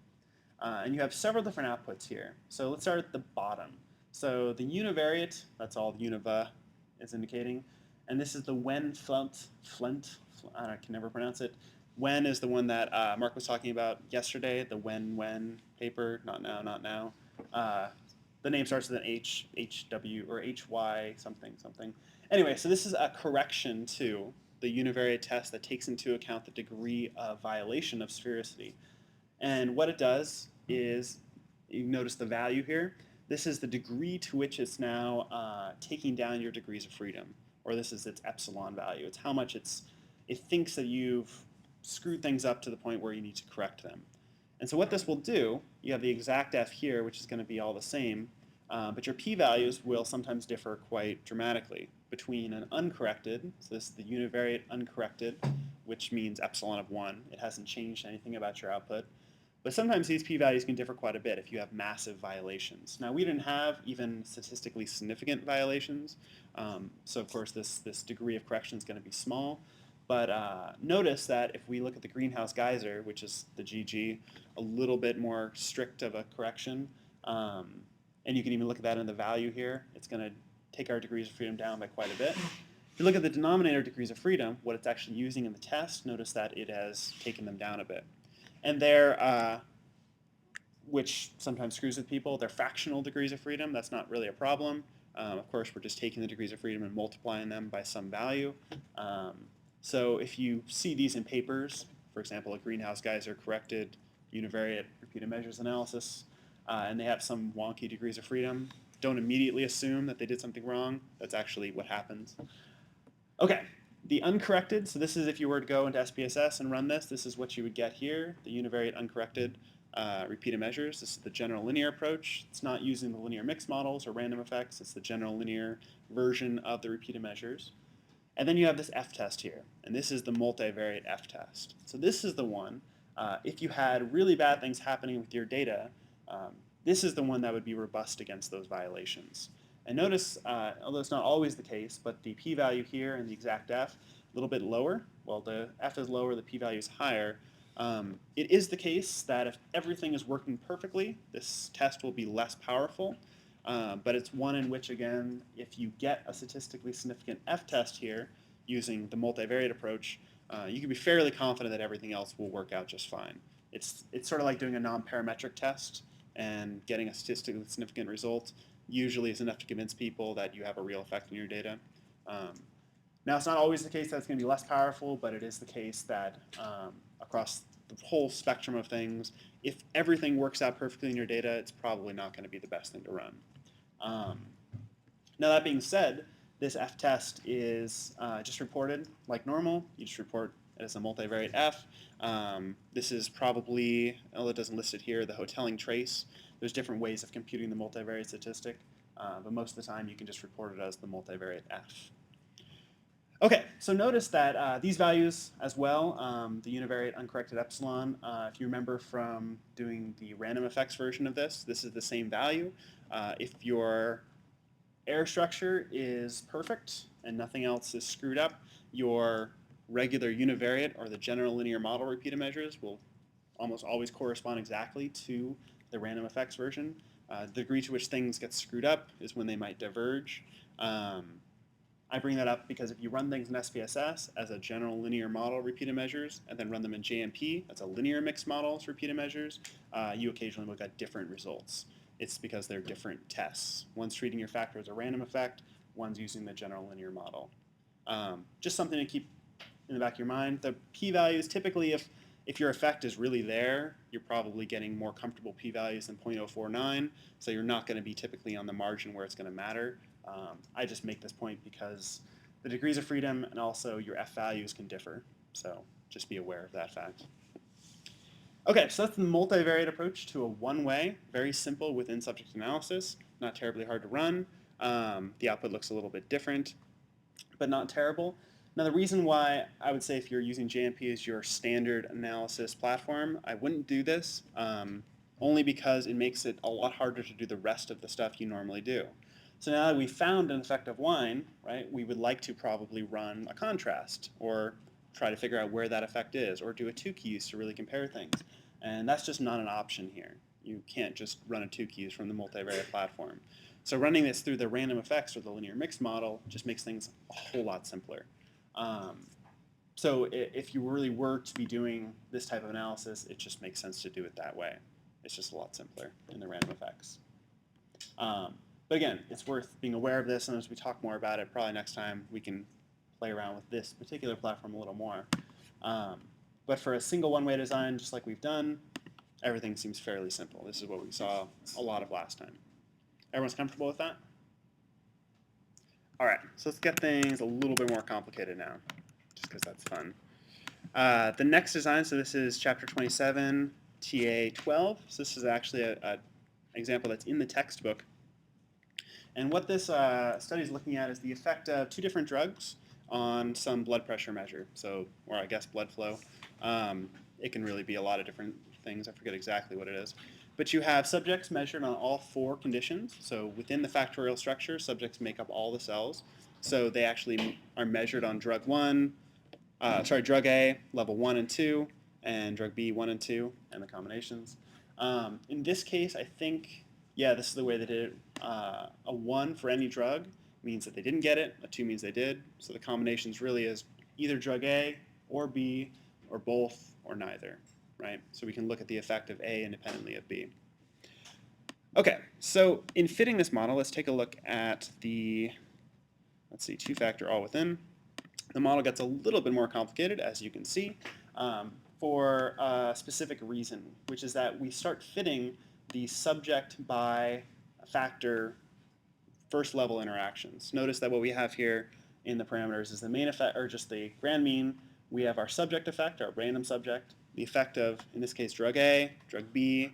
And you have several different outputs here. So let's start at the bottom. So the univariate, that's all univa is indicating. And this is the Flint, I can never pronounce it. When is the one that Mark was talking about yesterday, the when paper, not now. The name starts with an H, HW, or HY, something. Anyway, so this is a correction to the univariate test that takes into account the degree of violation of sphericity. And what it does is, you notice the value here, this is the degree to which it's now taking down your degrees of freedom, or this is its epsilon value. It's how much it thinks that you've screwed things up to the point where you need to correct them. And so what this will do, you have the exact F here, which is going to be all the same, but your p-values will sometimes differ quite dramatically between an uncorrected, so this is the univariate uncorrected, which means epsilon of 1. It hasn't changed anything about your output. But sometimes these p-values can differ quite a bit if you have massive violations. Now, we didn't have even statistically significant violations, so of course this degree of correction is going to be small. But notice that if we look at the greenhouse geyser, which is the GG, a little bit more strict of a correction, and you can even look at that in the value here, it's going to take our degrees of freedom down by quite a bit. If you look at the denominator degrees of freedom, what it's actually using in the test, notice that it has taken them down a bit. And they're, which sometimes screws with people, they're fractional degrees of freedom. That's not really a problem. Of course, we're just taking the degrees of freedom and multiplying them by some value. So if you see these in papers, for example, a greenhouse geyser corrected univariate repeated measures analysis, and they have some wonky degrees of freedom, don't immediately assume that they did something wrong. That's actually what happens. Okay. The uncorrected, so this is if you were to go into SPSS and run this is what you would get here, the univariate uncorrected repeated measures. This is the general linear approach. It's not using the linear mixed models or random effects. It's the general linear version of the repeated measures. And then you have this F test here, and this is the multivariate F test. So this is the one, if you had really bad things happening with your data, this is the one that would be robust against those violations. And notice, although it's not always the case, but the p-value here and the exact F, a little bit lower. Well, the F is lower, the p-value is higher. It is the case that if everything is working perfectly, this test will be less powerful. But it's one in which, again, if you get a statistically significant F test here using the multivariate approach, you can be fairly confident that everything else will work out just fine. It's sort of like doing a non-parametric test, and getting a statistically significant result usually is enough to convince people that you have a real effect in your data. Now, it's not always the case that it's going to be less powerful, but it is the case that across the whole spectrum of things, if everything works out perfectly in your data, it's probably not going to be the best thing to run. Now, that being said, this F test is just reported like normal. You just report it as a multivariate F. This is probably, although it doesn't list it here, the hoteling trace. There's different ways of computing the multivariate statistic, but most of the time you can just report it as the multivariate F. Okay, so notice that these values as well, the univariate uncorrected epsilon, if you remember from doing the random effects version of this is the same value. If your error structure is perfect and nothing else is screwed up, your regular univariate or the general linear model repeated measures will almost always correspond exactly to the random effects version. The degree to which things get screwed up is when they might diverge. I bring that up because if you run things in SPSS as a general linear model repeated measures and then run them in JMP as a linear mixed models repeated measures, you occasionally will get different results. It's because they're different tests. One's treating your factor as a random effect, one's using the general linear model. Just something to keep in the back of your mind. The p-values, typically if your effect is really there, you're probably getting more comfortable p-values than 0.049, so you're not going to be typically on the margin where it's going to matter. I just make this point because the degrees of freedom and also your F values can differ, so just be aware of that fact. Okay, so that's the multivariate approach to a one-way, very simple within subject analysis, not terribly hard to run. The output looks a little bit different, but not terrible. Now, the reason why I would say if you're using JMP as your standard analysis platform, I wouldn't do this, only because it makes it a lot harder to do the rest of the stuff you normally do. So now that we've found an effect of wine, right, we would like to probably run a contrast or try to figure out where that effect is or do a two-keys to really compare things. And that's just not an option here. You can't just run a two-keys from the multivariate platform. So running this through the random effects or the linear mixed model just makes things a whole lot simpler. So if you really were to be doing this type of analysis, it just makes sense to do it that way. It's just a lot simpler in the random effects. But again, it's worth being aware of this, and as we talk more about it, probably next time we can play around with this particular platform a little more. But for a single one-way design, just like we've done, everything seems fairly simple. This is what we saw a lot of last time. Everyone's comfortable with that? All right, so let's get things a little bit more complicated now, just because that's fun. The next design, so this is Chapter 27, TA 12. So this is actually an example that's in the textbook. And what this study is looking at is the effect of two different drugs on some blood pressure measure, so, or I guess blood flow. It can really be a lot of different things. I forget exactly what it is. But you have subjects measured on all four conditions. So within the factorial structure, subjects make up all the cells. So they actually are measured on drug A, level 1 and 2, and drug B, 1 and 2, and the combinations. In this case, I think, yeah, this is the way they did it. A 1 for any drug means that they didn't get it. A 2 means they did. So the combinations really is either drug A or B or both or neither, right? So we can look at the effect of A independently of B. Okay, so in fitting this model, let's take a look at the, let's see, two-factor all within. The model gets a little bit more complicated, as you can see, for a specific reason, which is that we start fitting the subject by factor first level interactions. Notice that what we have here in the parameters is the main effect, or just the grand mean. We have our subject effect, our random subject, the effect of, in this case, drug A, drug B.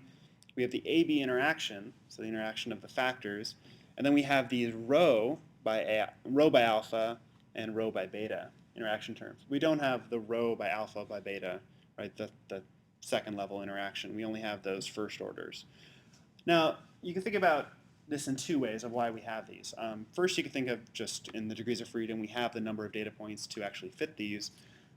We have the AB interaction, so the interaction of the factors, and then we have these rho by alpha and rho by beta interaction terms. We don't have the rho by alpha by beta, right? The second level interaction. We only have those first orders. Now, you can think about this in two ways of why we have these. First, you can think of just in the degrees of freedom, we have the number of data points to actually fit these.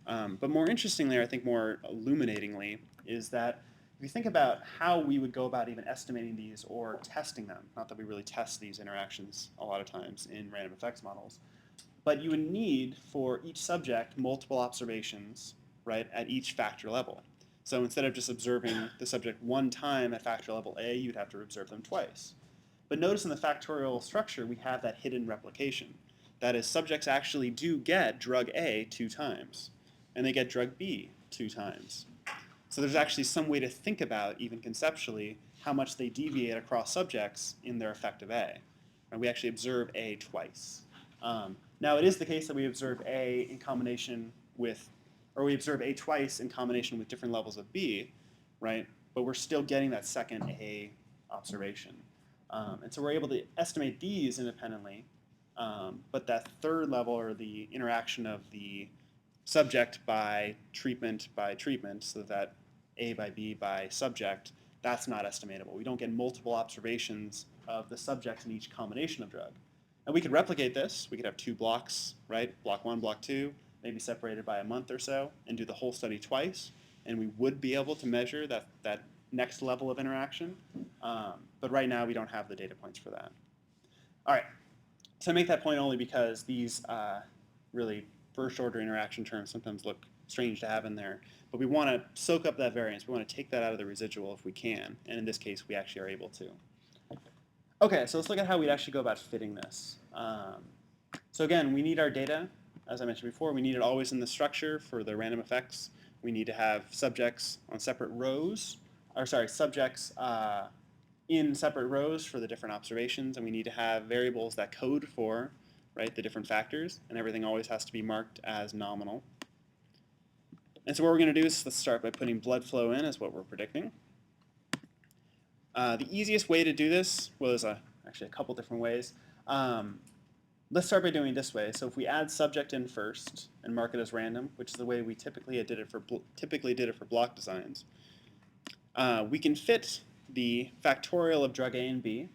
But more interestingly, I think more illuminatingly, is that if you think about how we would go about even estimating these or testing them, not that we really test these interactions a lot of times in random effects models, but you would need for each subject multiple observations, right, at each factor level. So instead of just observing the subject one time at factor level A, you'd have to observe them twice. But notice in the factorial structure, we have that hidden replication. That is, subjects actually do get drug A 2 times, and they get drug B 2 times. So there's actually some way to think about, even conceptually, how much they deviate across subjects in their effect of A. And we actually observe A twice. Now it is the case that we observe A in combination with, or we observe A twice in combination with different levels of B, right? But we're still getting that second A observation. And so we're able to estimate these independently, but that third level, or the interaction of the subject by treatment, so that A by B by subject, that's not estimatable. We don't get multiple observations of the subjects in each combination of drug. And we could replicate this. We could have 2 blocks, right? Block 1, block 2, maybe separated by a month or so, and do the whole study twice. And we would be able to measure that next level of interaction. But right now, we don't have the data points for that. All right. So I make that point only because these really first-order interaction terms sometimes look strange to have in there. But we want to soak up that variance. We want to take that out of the residual if we can. And in this case, we actually are able to. Okay, so let's look at how we'd actually go about fitting this. So again, we need our data. As I mentioned before, we need it always in the structure for the random effects. We need to have subjects on separate rows, or sorry, subjects in separate rows for the different observations, and we need to have variables that code for, right, the different factors, and everything always has to be marked as nominal. And so what we're going to do is let's start by putting blood flow in as what we're predicting. The easiest way to do this was actually a couple different ways. Let's start by doing it this way. So if we add subject in first and mark it as random, which is the way we typically did it for block designs, we can fit the factorial of drug A and B,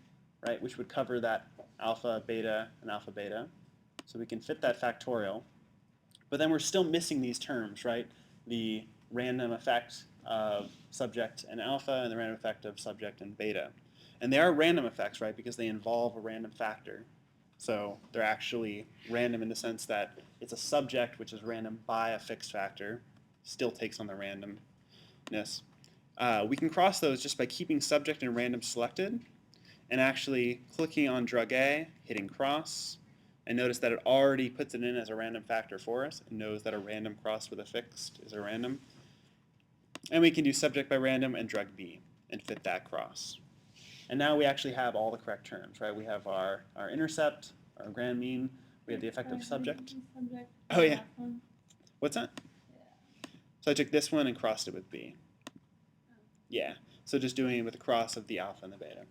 right, which would cover that alpha, beta, and alpha, beta. So we can fit that factorial. But then we're still missing these terms, right? The random effect of subject and alpha and the random effect of subject and beta. And they are random effects, right, because they involve a random factor. So they're actually random in the sense that it's a subject which is random by a fixed factor, still takes on the randomness. We can cross those just by keeping subject and random selected and actually clicking on drug A, hitting cross, and notice that it already puts it in as a random factor for us. It knows that a random crossed with a fixed is a random. And we can do subject by random and drug B and fit that cross. And now we actually have all the correct terms, right? We have our intercept, our grand mean, we have the effect of subject. Oh yeah. What's that? Yeah. So I took this one and crossed it with B. Yeah, so just doing it with the cross of the alpha and the beta,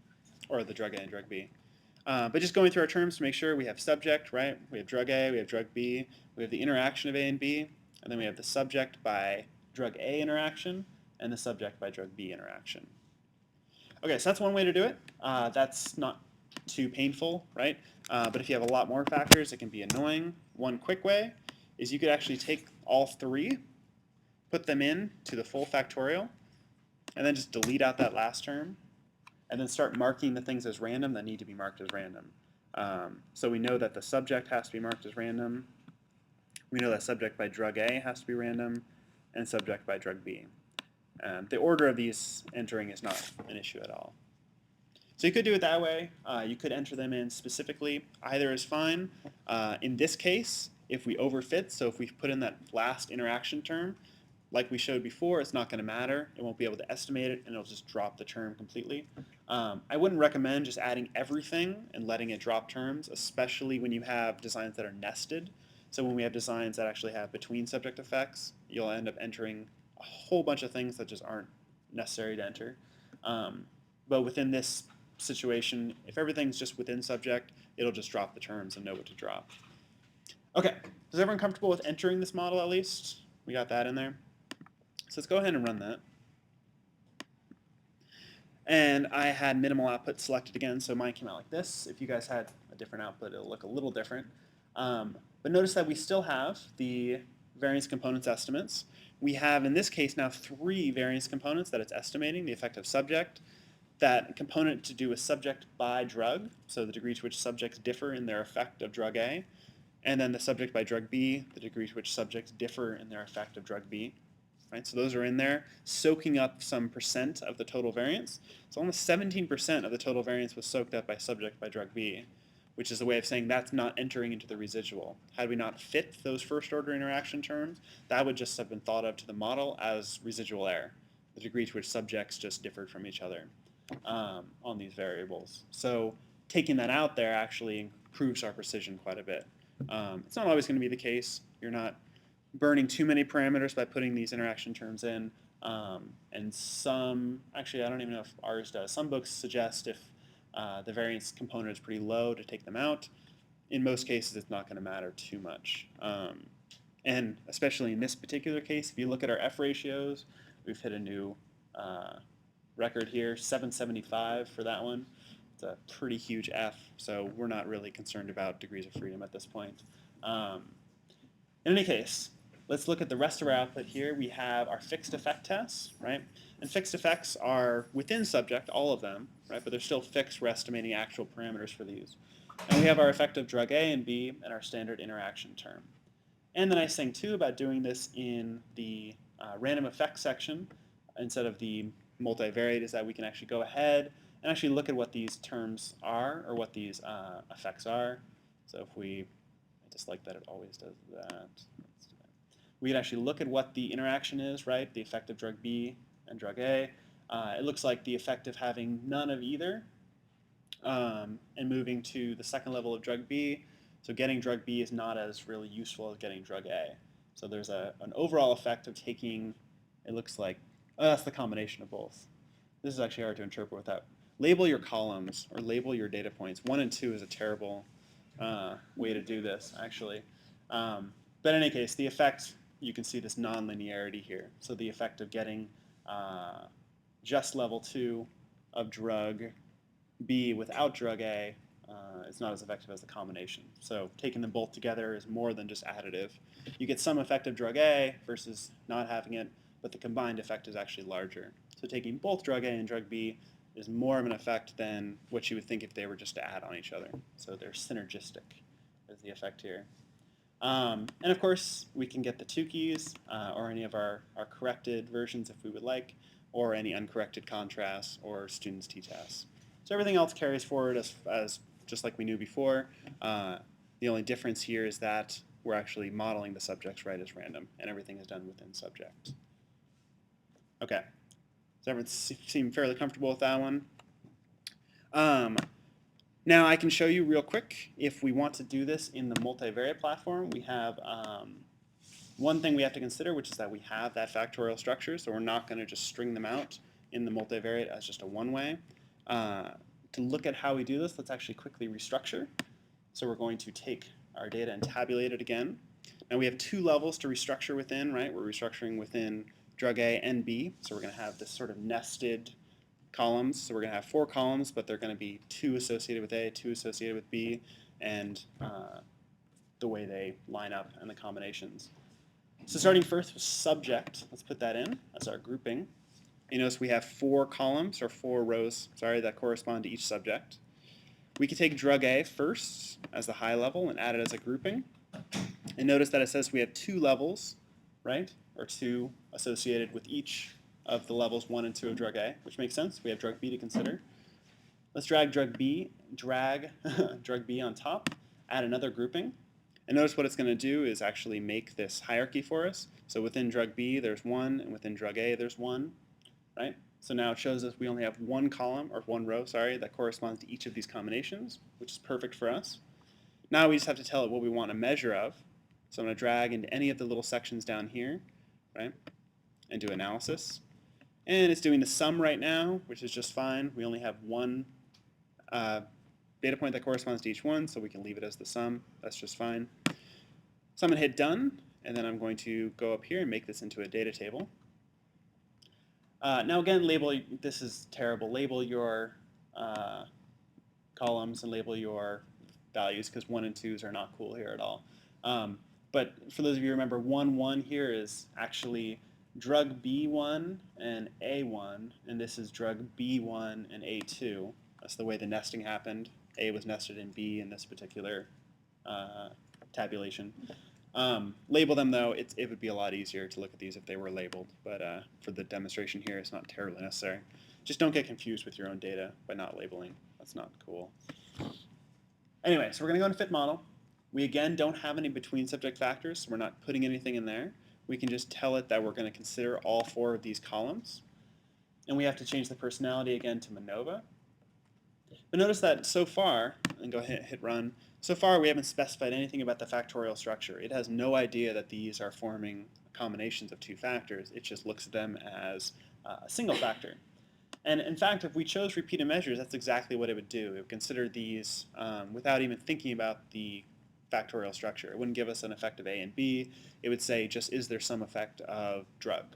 or the drug A and drug B. But just going through our terms to make sure we have subject, right? We have drug A, we have drug B, we have the interaction of A and B, and then we have the subject by drug A interaction and the subject by drug B interaction. Okay, so that's one way to do it. That's not too painful, right? But if you have a lot more factors, it can be annoying. One quick way is you could actually take all 3, put them in to the full factorial, and then just delete out that last term, and then start marking the things as random that need to be marked as random. So we know that the subject has to be marked as random. We know that subject by drug A has to be random, and subject by drug B. The order of these entering is not an issue at all. So you could do it that way. You could enter them in specifically. Either is fine. In this case, if we overfit, so if we put in that last interaction term, like we showed before, it's not going to matter. It won't be able to estimate it, and it'll just drop the term completely. I wouldn't recommend just adding everything and letting it drop terms, especially when you have designs that are nested. So when we have designs that actually have between subject effects, you'll end up entering a whole bunch of things that just aren't necessary to enter. But within this situation, if everything's just within subject, it'll just drop the terms and know what to drop. Okay, is everyone comfortable with entering this model at least? We got that in there. So let's go ahead and run that. And I had minimal output selected again, so mine came out like this. If you guys had a different output, it'll look a little different. But notice that we still have the variance components estimates. We have, in this case, now 3 variance components that it's estimating, the effect of subject, that component to do with subject by drug, so the degree to which subjects differ in their effect of drug A, And then the subject by drug B, the degree to which subjects differ in their effect of drug B. Right? So those are in there, soaking up some percent of the total variance. So almost 17% of the total variance was soaked up by subject by drug B, which is a way of saying that's not entering into the residual. Had we not fit those first order interaction terms, that would just have been thought of to the model as residual error, the degree to which subjects just differed from each other on these variables. So taking that out there actually improves our precision quite a bit. It's not always going to be the case. You're not burning too many parameters by putting these interaction terms in. And some, actually I don't even know if ours does, some books suggest if the variance component is pretty low to take them out. In most cases it's not going to matter too much. And especially in this particular case, if you look at our F ratios, we've hit a new record here, 775 for that one. It's a pretty huge F, so we're not really concerned about degrees of freedom at this point. In any case, let's look at the rest of our output here. We have our fixed effect tests, right? And fixed effects are within subject, all of them, right? But they're still fixed. We're estimating actual parameters for these. And we have our effect of drug A and B and our standard interaction term. And the nice thing, too, about doing this in the random effects section instead of the multivariate is that we can actually go ahead and actually look at what these terms are or what these effects are. So if we, I just like that it always does that. We can actually look at what the interaction is, right? The effect of drug B and drug A. It looks like the effect of having none of either and moving to the second level of drug B. So getting drug B is not as really useful as getting drug A. So there's an overall effect of taking, it looks like, that's the combination of both. This is actually hard to interpret without. Label your columns or label your data points. 1 and 2 is a terrible way to do this, actually. But in any case, the effect, you can see this nonlinearity here. So the effect of getting just level 2 of drug B without drug A is not as effective as the combination. So taking them both together is more than just additive. You get some effect of drug A versus not having it, but the combined effect is actually larger. So taking both drug A and drug B is more of an effect than what you would think if they were just to add on each other. So they're synergistic is the effect here. And of course, we can get the Tukey's or any of our corrected versions if we would like, or any uncorrected contrasts or students' t-tests. So everything else carries forward as just like we knew before. The only difference here is that we're actually modeling the subjects right as random, and everything is done within subject. Okay. Does everyone seem fairly comfortable with that one? Now I can show you real quick, if we want to do this in the multivariate platform, we have one thing we have to consider, which is that we have that factorial structure, so we're not going to just string them out in the multivariate as just a one-way. To look at how we do this, let's actually quickly restructure. So we're going to take our data and tabulate it again. Now we have 2 levels to restructure within, right? We're restructuring within drug A and B, so we're going to have this sort of nested columns. So we're going to have 4 columns, but they're going to be 2 associated with A, 2 associated with B, and the way they line up and the combinations. So starting first with subject, let's put that in as our grouping. You notice we have 4 columns, or 4 rows, sorry, that correspond to each subject. We could take drug A first as the high level and add it as a grouping. And notice that it says we have 2 levels, right? Or 2 associated with each of the levels 1 and 2 of drug A, which makes sense. We have drug B to consider. Let's drag drug B on top, add another grouping. And notice what it's going to do is actually make this hierarchy for us. So within drug B, there's 1, and within drug A, there's 1, right? So now it shows us we only have 1 column, or 1 row, sorry, that corresponds to each of these combinations, which is perfect for us. Now we just have to tell it what we want a measure of. So I'm going to drag into any of the little sections down here, right, and do analysis. And it's doing the sum right now, which is just fine. We only have 1 data point that corresponds to each one, so we can leave it as the sum. That's just fine. So I'm going to hit done, and then I'm going to go up here and make this into a data table. Now again, this is terrible. Label your columns and label your values, because 1 and 2s are not cool here at all. But for those of you who remember, 1, 1 here is actually drug B1 and A1, and this is drug B1 and A2. That's the way the nesting happened. A was nested in B in this particular tabulation. Label them though, it would be a lot easier to look at these if they were labeled, but for the demonstration here, it's not terribly necessary. Just don't get confused with your own data by not labeling. That's not cool. Anyway, so we're going to go into fit model. We again don't have any between subject factors, so we're not putting anything in there. We can just tell it that we're going to consider all 4 of these columns. And we have to change the personality again to Manova. But notice that so far, and go ahead and hit run, so far we haven't specified anything about the factorial structure. It has no idea that these are forming combinations of 2 factors. It just looks at them as a single factor. And in fact, if we chose repeated measures, that's exactly what it would do. It would consider these without even thinking about the factorial structure. It wouldn't give us an effect of A and B. It would say just, is there some effect of drug?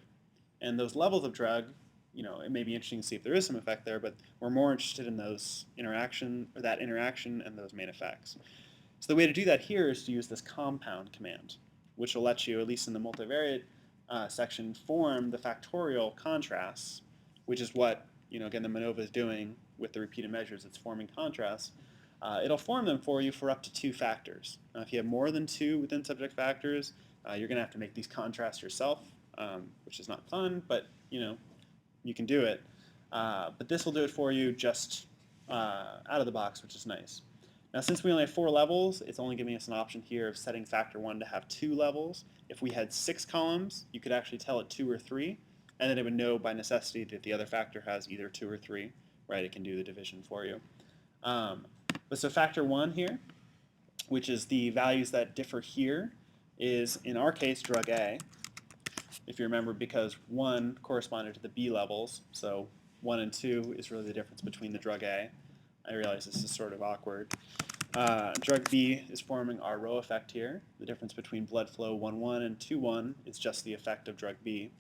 And those levels of drug, you know, it may be interesting to see if there is some effect there, but we're more interested in those that interaction and those main effects. So the way to do that here is to use this compound command, which will let you, at least in the multivariate section, form the factorial contrasts, which is what, you know, again, the Manova is doing with the repeated measures. It's forming contrasts. It'll form them for you for up to 2 factors. Now, if you have more than 2 within subject factors, you're going to have to make these contrasts yourself, which is not fun, but, you know, you can do it. But this will do it for you just out of the box, which is nice. Now, since we only have 4 levels, it's only giving us an option here of setting factor 1 to have 2 levels. If we had 6 columns, you could actually tell it 2 or 3, and then it would know by necessity that the other factor has either 2 or 3, right? It can do the division for you. But so factor 1 here, which is the values that differ here, is in our case drug A, if you remember, because 1 corresponded to the B levels, so 1 and 2 is really the difference between the drug A. I realize this is sort of awkward. Drug B is forming our row effect here. The difference between blood flow 1-1 and 2-1 is just the effect of drug B.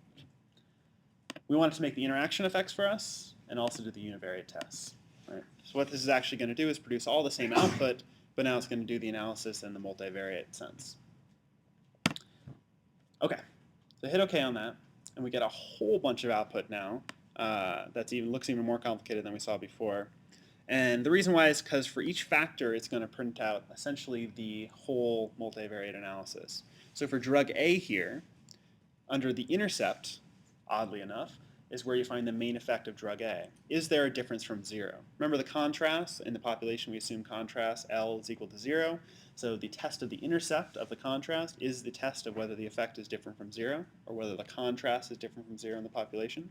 We wanted to make the interaction effects for us and also do the univariate tests. Right? So what this is actually going to do is produce all the same output, but now it's going to do the analysis in the multivariate sense. Okay, so hit OK on that, and we get a whole bunch of output now that looks even more complicated than we saw before. And the reason why is because for each factor, it's going to print out essentially the whole multivariate analysis. So for drug A here, under the intercept, oddly enough, is where you find the main effect of drug A. Is there a difference from 0? Remember the contrast? In the population, we assume contrast L is equal to 0. So the test of the intercept of the contrast is the test of whether the effect is different from 0, or whether the contrast is different from 0 in the population.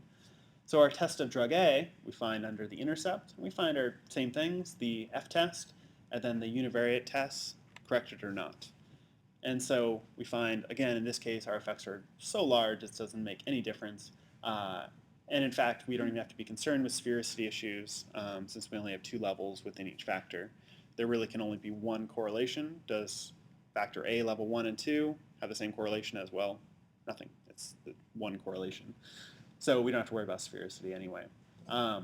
So our test of drug A, we find under the intercept. We find our same things, the F test, and then the univariate tests, corrected or not. And so we find, again, in this case, our effects are so large it doesn't make any difference. And in fact, we don't even have to be concerned with sphericity issues since we only have 2 levels within each factor. There really can only be 1 correlation. Does factor A level 1 and 2 have the same correlation as well? Nothing. It's the 1 correlation. So we don't have to worry about sphericity anyway. But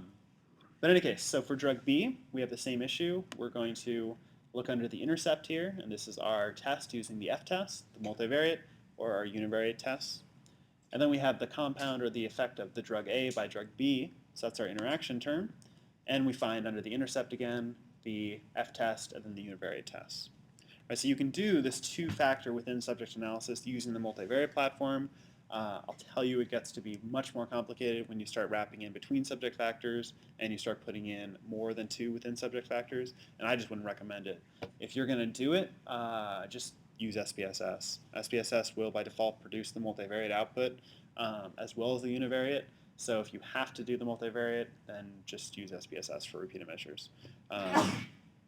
in any case, so for drug B, we have the same issue. We're going to look under the intercept here, and this is our test using the F test, the multivariate, or our univariate tests. And then we have the compound or the effect of the drug A by drug B, so that's our interaction term. And we find under the intercept again, the F test and then the univariate test. Right, so you can do this 2-factor within subject analysis using the multivariate platform. I'll tell you it gets to be much more complicated when you start wrapping in between subject factors and you start putting in more than 2 within subject factors, and I just wouldn't recommend it. If you're going to do it, just use SPSS. SPSS will by default produce the multivariate output as well as the univariate, so if you have to do the multivariate, then just use SPSS for repeated measures.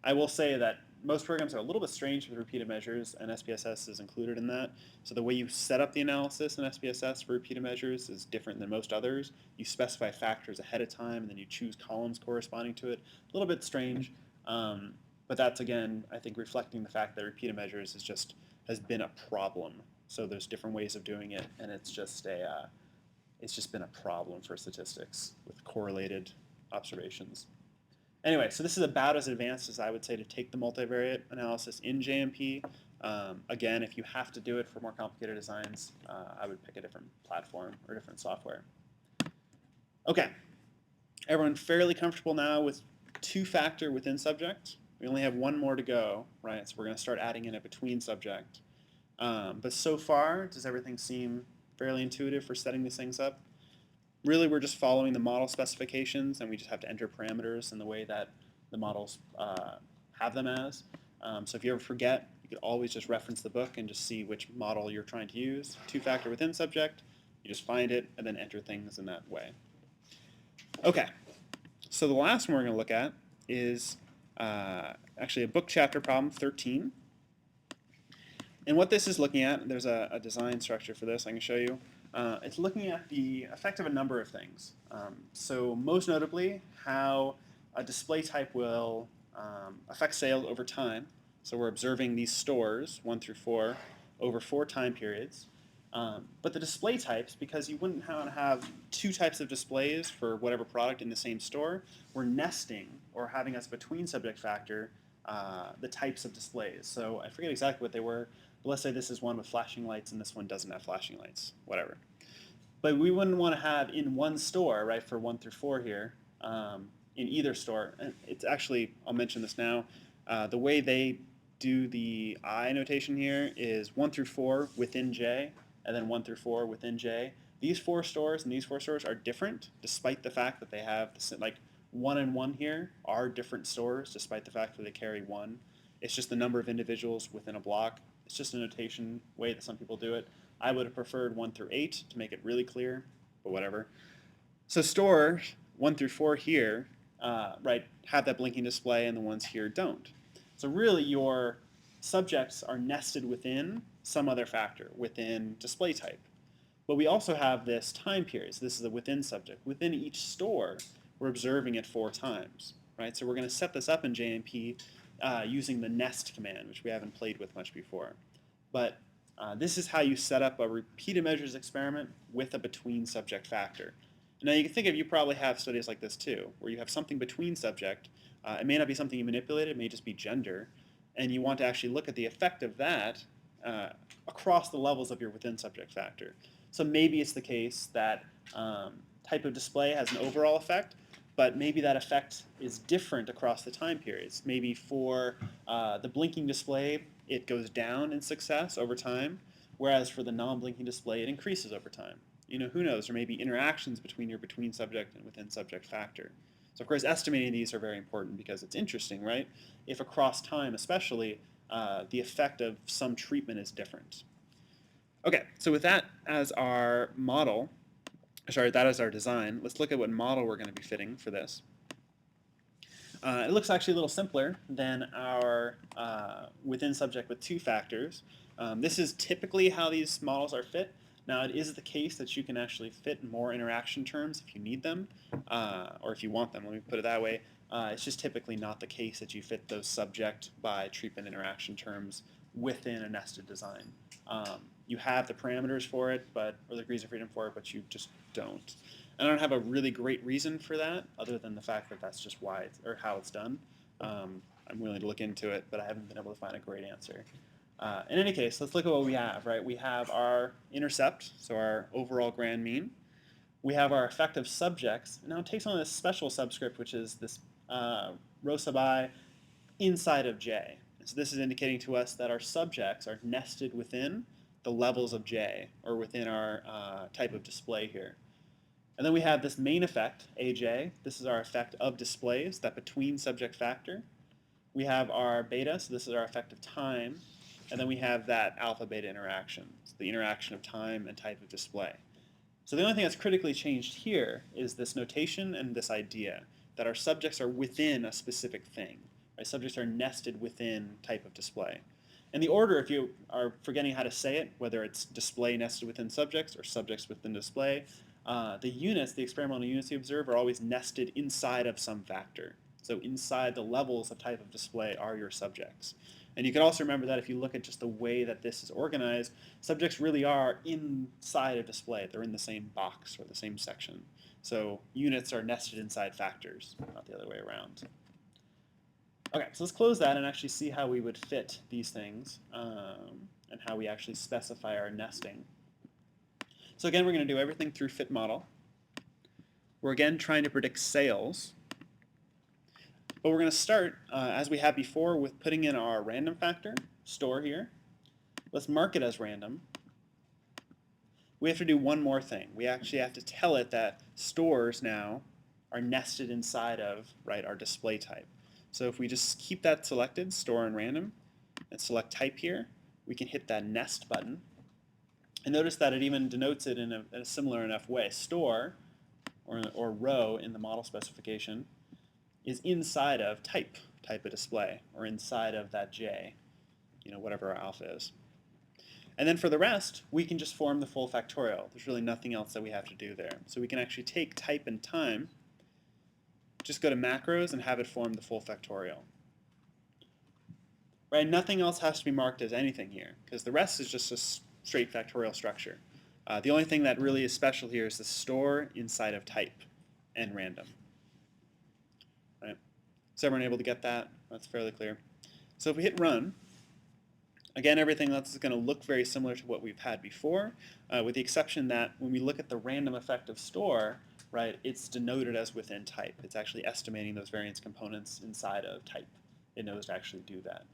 I will say that most programs are a little bit strange with repeated measures, and SPSS is included in that. So the way you set up the analysis in SPSS for repeated measures is different than most others. You specify factors ahead of time, and then you choose columns corresponding to it. A little bit strange, but that's, again, I think reflecting the fact that repeated measures has been a problem. So there's different ways of doing it, and it's just been a problem for statistics with correlated observations. Anyway, so this is about as advanced as I would say to take the multivariate analysis in JMP. Again, if you have to do it for more complicated designs, I would pick a different platform or different software. Okay, everyone fairly comfortable now with 2-factor within subject? We only have one more to go, right? So we're going to start adding in a between subject. But so far, does everything seem fairly intuitive for setting these things up? Really, we're just following the model specifications, and we just have to enter parameters in the way that the models have them as. So if you ever forget, you could always just reference the book and just see which model you're trying to use. Two-factor within subject, you just find it and then enter things in that way. Okay, so the last one we're going to look at is actually a book chapter problem 13. And what this is looking at, there's a design structure for this I can show you. It's looking at the effect of a number of things. So most notably, how a display type will affect sales over time. So we're observing these stores, 1 through 4, over 4 time periods. But the display types, because you wouldn't want to have 2 types of displays for whatever product in the same store, we're nesting or having as between subject factor the types of displays. So I forget exactly what they were, but let's say this is one with flashing lights and this one doesn't have flashing lights, whatever. But we wouldn't want to have in one store, right, for 1 through 4 here, in either store. And it's actually, I'll mention this now, the way they do the I notation here is 1 through 4 within J, and then 1 through 4 within J. These 4 stores and these 4 stores are different, despite the fact that they have, like, 1 and 1 here are different stores, despite the fact that they carry 1. It's just the number of individuals within a block. It's just a notation way that some people do it. I would have preferred 1 through 8 to make it really clear, but whatever. So store 1 through 4 here, right, have that blinking display, and the ones here don't. So really your subjects are nested within some other factor, within display type. But we also have this time period. So this is a within subject. Within each store, we're observing it 4 times, right? So we're going to set this up in JMP using the nest command, which we haven't played with much before. But this is how you set up a repeated measures experiment with a between subject factor. Now you can think of, you probably have studies like this too, where you have something between subject. It may not be something you manipulated, it may just be gender, and you want to actually look at the effect of that across the levels of your within subject factor. So maybe it's the case that type of display has an overall effect, but maybe that effect is different across the time periods. Maybe for the blinking display, it goes down in success over time, whereas for the non-blinking display, it increases over time. You know, who knows? There may be interactions between your between subject and within subject factor. So of course, estimating these are very important because it's interesting, right? If across time, especially, the effect of some treatment is different. Okay, so with that as our model, sorry, that as our design, let's look at what model we're going to be fitting for this. It looks actually a little simpler than our within subject with 2 factors. This is typically how these models are fit. Now it is the case that you can actually fit more interaction terms if you need them, or if you want them, let me put it that way. It's just typically not the case that you fit those subject by treatment interaction terms within a nested design. You have the parameters for it, or the degrees of freedom for it, but you just don't. And I don't have a really great reason for that, other than the fact that that's just why or how it's done. I'm willing to look into it, but I haven't been able to find a great answer. In any case, let's look at what we have, right? We have our intercept, so our overall grand mean. We have our effective subjects. Now it takes on this special subscript, which is this rho sub I inside of J. So this is indicating to us that our subjects are nested within the levels of J, or within our type of display here. And then we have this main effect, AJ. This is our effect of displays, that between subject factor. We have our beta, so this is our effect of time. And then we have that alpha-beta interaction, so the interaction of time and type of display. So the only thing that's critically changed here is this notation and this idea that our subjects are within a specific thing. Right? Subjects are nested within type of display. And the order, if you are forgetting how to say it, whether it's display nested within subjects or subjects within display, the units, the experimental units you observe, are always nested inside of some factor. So inside the levels of type of display are your subjects. And you can also remember that if you look at just the way that this is organized, subjects really are inside a display. They're in the same box or the same section. So units are nested inside factors, not the other way around. Okay, so let's close that and actually see how we would fit these things and how we actually specify our nesting. So again, we're going to do everything through fit model. We're again trying to predict sales. But we're going to start, as we have before, with putting in our random factor, store here. Let's mark it as random. We have to do one more thing. We actually have to tell it that stores now are nested inside of, right, our display type. So if we just keep that selected, store and random, and select type here, we can hit that nest button. And notice that it even denotes it in a similar enough way. Store, or row in the model specification, is inside of type of display, or inside of that J, whatever our alpha is. And then for the rest, we can just form the full factorial. There's really nothing else that we have to do there. So we can actually take type and time, just go to macros and have it form the full factorial. Right? Nothing else has to be marked as anything here, because the rest is just a straight factorial structure. The only thing that really is special here is the store inside of type and random. Right? Is everyone able to get that? That's fairly clear. So if we hit run, again, everything else is going to look very similar to what we've had before, with the exception that when we look at the random effect of store, right, it's denoted as within type. It's actually estimating those variance components inside of type. It knows to actually do that.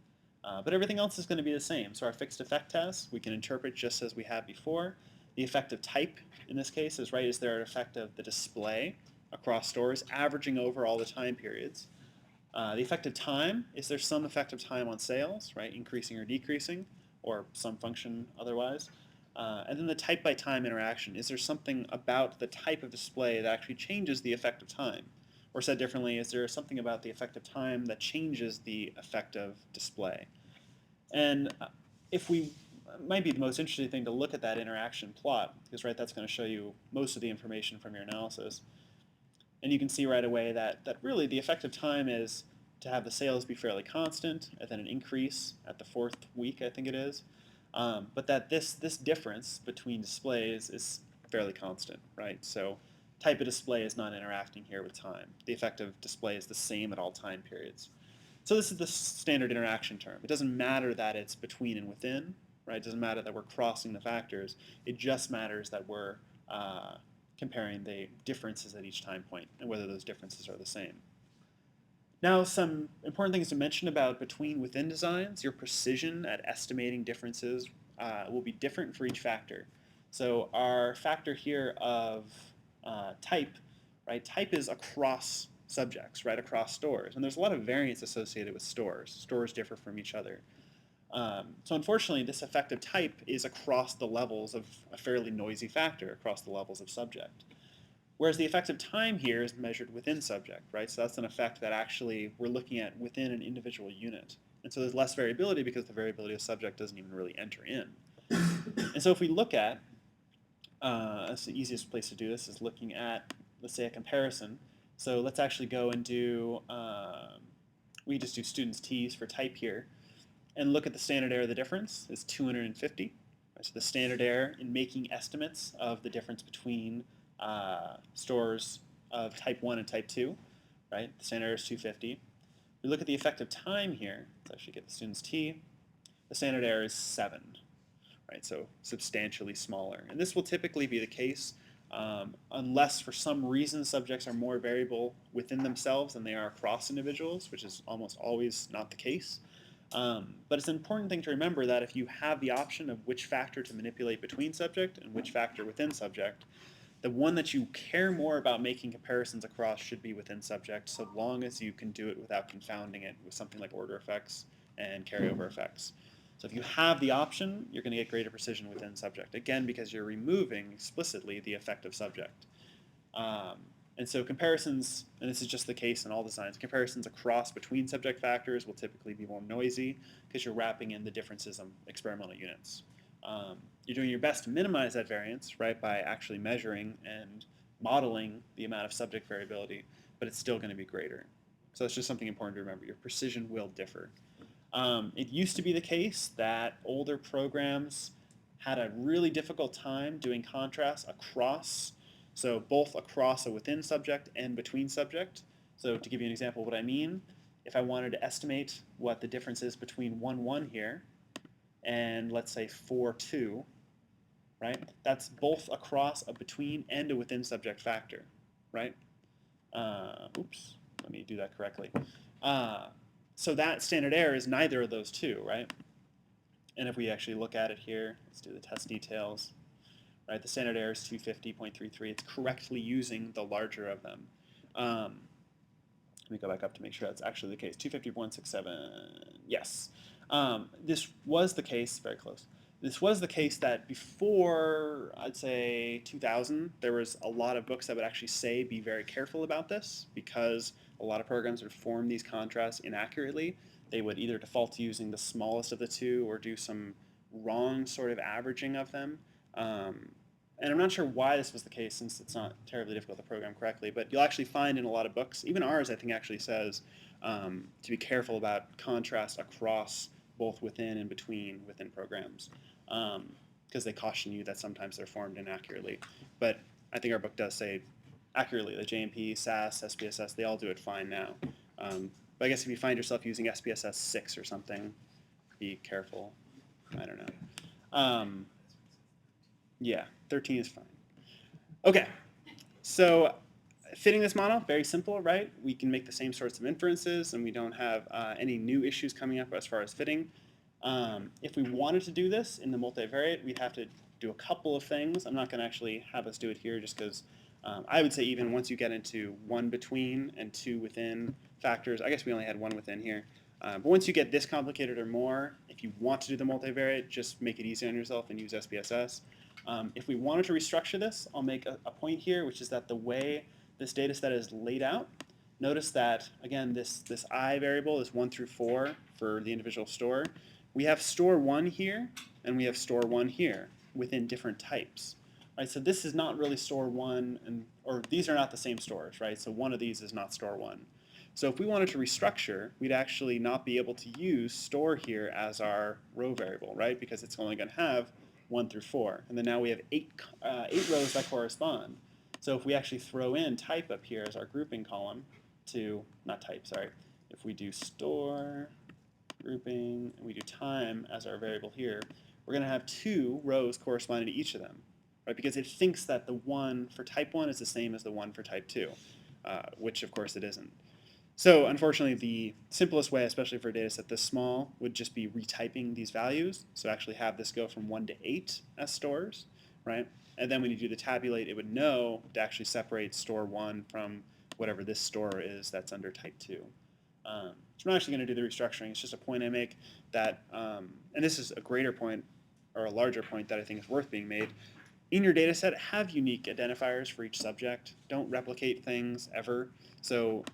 But everything else is going to be the same. So our fixed effect test, we can interpret just as we had before. The effect of type, in this case, is, right, is there an effect of the display across stores, averaging over all the time periods. The effect of time, is there some effect of time on sales, right, increasing or decreasing, or some function otherwise. And then the type by time interaction, is there something about the type of display that actually changes the effect of time? Or said differently, is there something about the effect of time that changes the effect of display? And if we, it might be the most interesting thing to look at that interaction plot, because, right, that's going to show you most of the information from your analysis. And you can see right away that really the effect of time is to have the sales be fairly constant, and then an increase at the 4th week, I think it is. But that this difference between displays is fairly constant, right? So type of display is not interacting here with time. The effect of display is the same at all time periods. So this is the standard interaction term. It doesn't matter that it's between and within, right? It doesn't matter that we're crossing the factors. It just matters that we're comparing the differences at each time point and whether those differences are the same. Now, some important things to mention about between-within designs. Your precision at estimating differences will be different for each factor. So our factor here of type, right? Type is across subjects, right, across stores. And there's a lot of variance associated with stores. Stores differ from each other. So unfortunately, this effective type is across the levels of a fairly noisy factor, across the levels of subject. Whereas the effective time here is measured within subject, right? So that's an effect that actually we're looking at within an individual unit. And so there's less variability because the variability of subject doesn't even really enter in. And so if we look at, that's the easiest place to do this, is looking at, let's say, a comparison. So let's actually go and do, we just do students' T's for type here. And look at the standard error of the difference is 250. Right? So the standard error in making estimates of the difference between stores of type 1 and type 2, right? The standard error is 250. We look at the effective time here. Let's actually get the student's T. The standard error is 7, right? So substantially smaller. And this will typically be the case unless for some reason subjects are more variable within themselves than they are across individuals, which is almost always not the case. But it's an important thing to remember that if you have the option of which factor to manipulate between subject and which factor within subject, the one that you care more about making comparisons across should be within subject, so long as you can do it without confounding it with something like order effects and carryover effects. So if you have the option, you're going to get greater precision within subject. Again, because you're removing explicitly the effect of subject. And so comparisons, and this is just the case in all designs, comparisons across between subject factors will typically be more noisy because you're wrapping in the differences of experimental units. You're doing your best to minimize that variance, right, by actually measuring and modeling the amount of subject variability, but it's still going to be greater. So that's just something important to remember. Your precision will differ. It used to be the case that older programs had a really difficult time doing contrast across, so both across a within subject and between subject. So to give you an example of what I mean, if I wanted to estimate what the difference is between 1, 1 here, and let's say 4, 2, right? That's both across a between and a within subject factor, right? Oops, let me do that correctly. So that standard error is neither of those two, right? And if we actually look at it here, let's do the test details. Right, the standard error is 250.33. It's correctly using the larger of them. Let me go back up to make sure that's actually the case. 250.67, yes. This was the case, very close. This was the case that before, I'd say 2000, there was a lot of books that would actually say be very careful about this because a lot of programs would form these contrasts inaccurately. They would either default to using the smallest of the two or do some wrong sort of averaging of them. And I'm not sure why this was the case since it's not terribly difficult to program correctly, but you'll actually find in a lot of books, even ours I think actually says to be careful about contrast across both within and within programs because they caution you that sometimes they're formed inaccurately. But I think our book does say accurately, the JMP, Spss, SPSS, they all do it fine now. But I guess if you find yourself using SPSS 6 or something, be careful. I don't know. Yeah, 13 is fine. Okay, so fitting this model, very simple, right? We can make the same sorts of inferences and we don't have any new issues coming up as far as fitting. If we wanted to do this in the multivariate, we'd have to do a couple of things. I'm not going to actually have us do it here just because I would say even once you get into 1 between and 2 within factors, I guess we only had 1 within here. But once you get this complicated or more, if you want to do the multivariate, just make it easy on yourself and use SPSS. If we wanted to restructure this, I'll make a point here, which is that the way this data set is laid out, notice that, again, this I variable is 1 through 4 for the individual store. We have store 1 here, and we have store 1 here within different types. Right, so this is not really store 1, or these are not the same stores, right? So one of these is not store 1. So if we wanted to restructure, we'd actually not be able to use store here as our row variable, right? Because it's only going to have 1 through 4. And then now we have 8 rows that correspond. So if we actually throw in type up here as our grouping column to, not type, sorry. If we do store, grouping, and we do time as our variable here, we're going to have 2 rows corresponding to each of them, right? Because it thinks that the 1 for type 1 is the same as the 1 for type 2, which of course it isn't. So unfortunately, the simplest way, especially for a data set this small, would just be retyping these values. So actually have this go from 1 to 8 as stores, right? And then when you do the tabulate, it would know to actually separate store 1 from whatever this store is that's under type 2. So I'm not actually going to do the restructuring. It's just a point I make that, and this is a greater point or a larger point that I think is worth being made. In your data set, have unique identifiers for each subject. Don't replicate things ever. So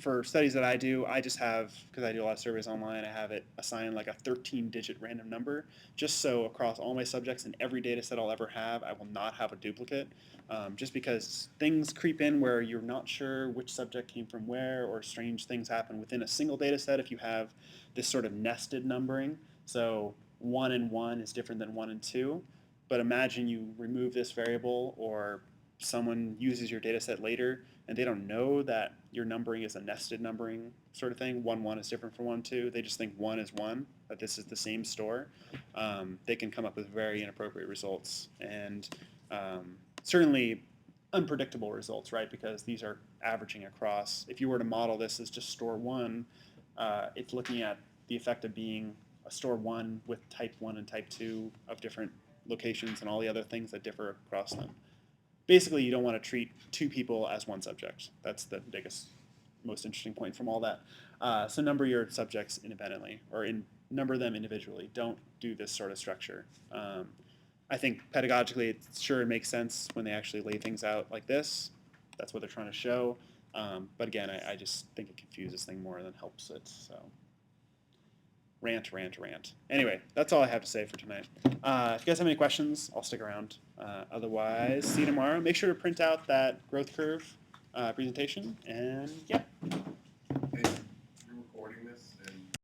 for studies that I do, I just have, because I do a lot of surveys online, I have it assigned like a 13-digit random number, just so across all my subjects in every data set I'll ever have, I will not have a duplicate, just because things creep in where you're not sure which subject came from where, or strange things happen within a single data set if you have this sort of nested numbering. So 1 and 1 is different than 1 and 2, but imagine you remove this variable or someone uses your data set later and they don't know that your numbering is a nested numbering sort of thing. 1, 1 is different from 1, 2. They just think 1 is 1, that this is the same store. They can come up with very inappropriate results and certainly unpredictable results, right? Because these are averaging across. If you were to model this as just store 1, it's looking at the effect of being a store 1 with type 1 and type 2 of different locations and all the other things that differ across them. Basically, you don't want to treat 2 people as 1 subject. That's the biggest, most interesting point from all that. So number your subjects independently, or number them individually. Don't do this sort of structure. I think pedagogically, it makes sense when they actually lay things out like this. That's what they're trying to show. But again, I just think it confuses things more than helps it. So rant. Anyway, that's all I have to say for tonight. If you guys have any questions, I'll stick around. Otherwise, see you tomorrow. Make sure to print out that growth curve presentation. And yeah.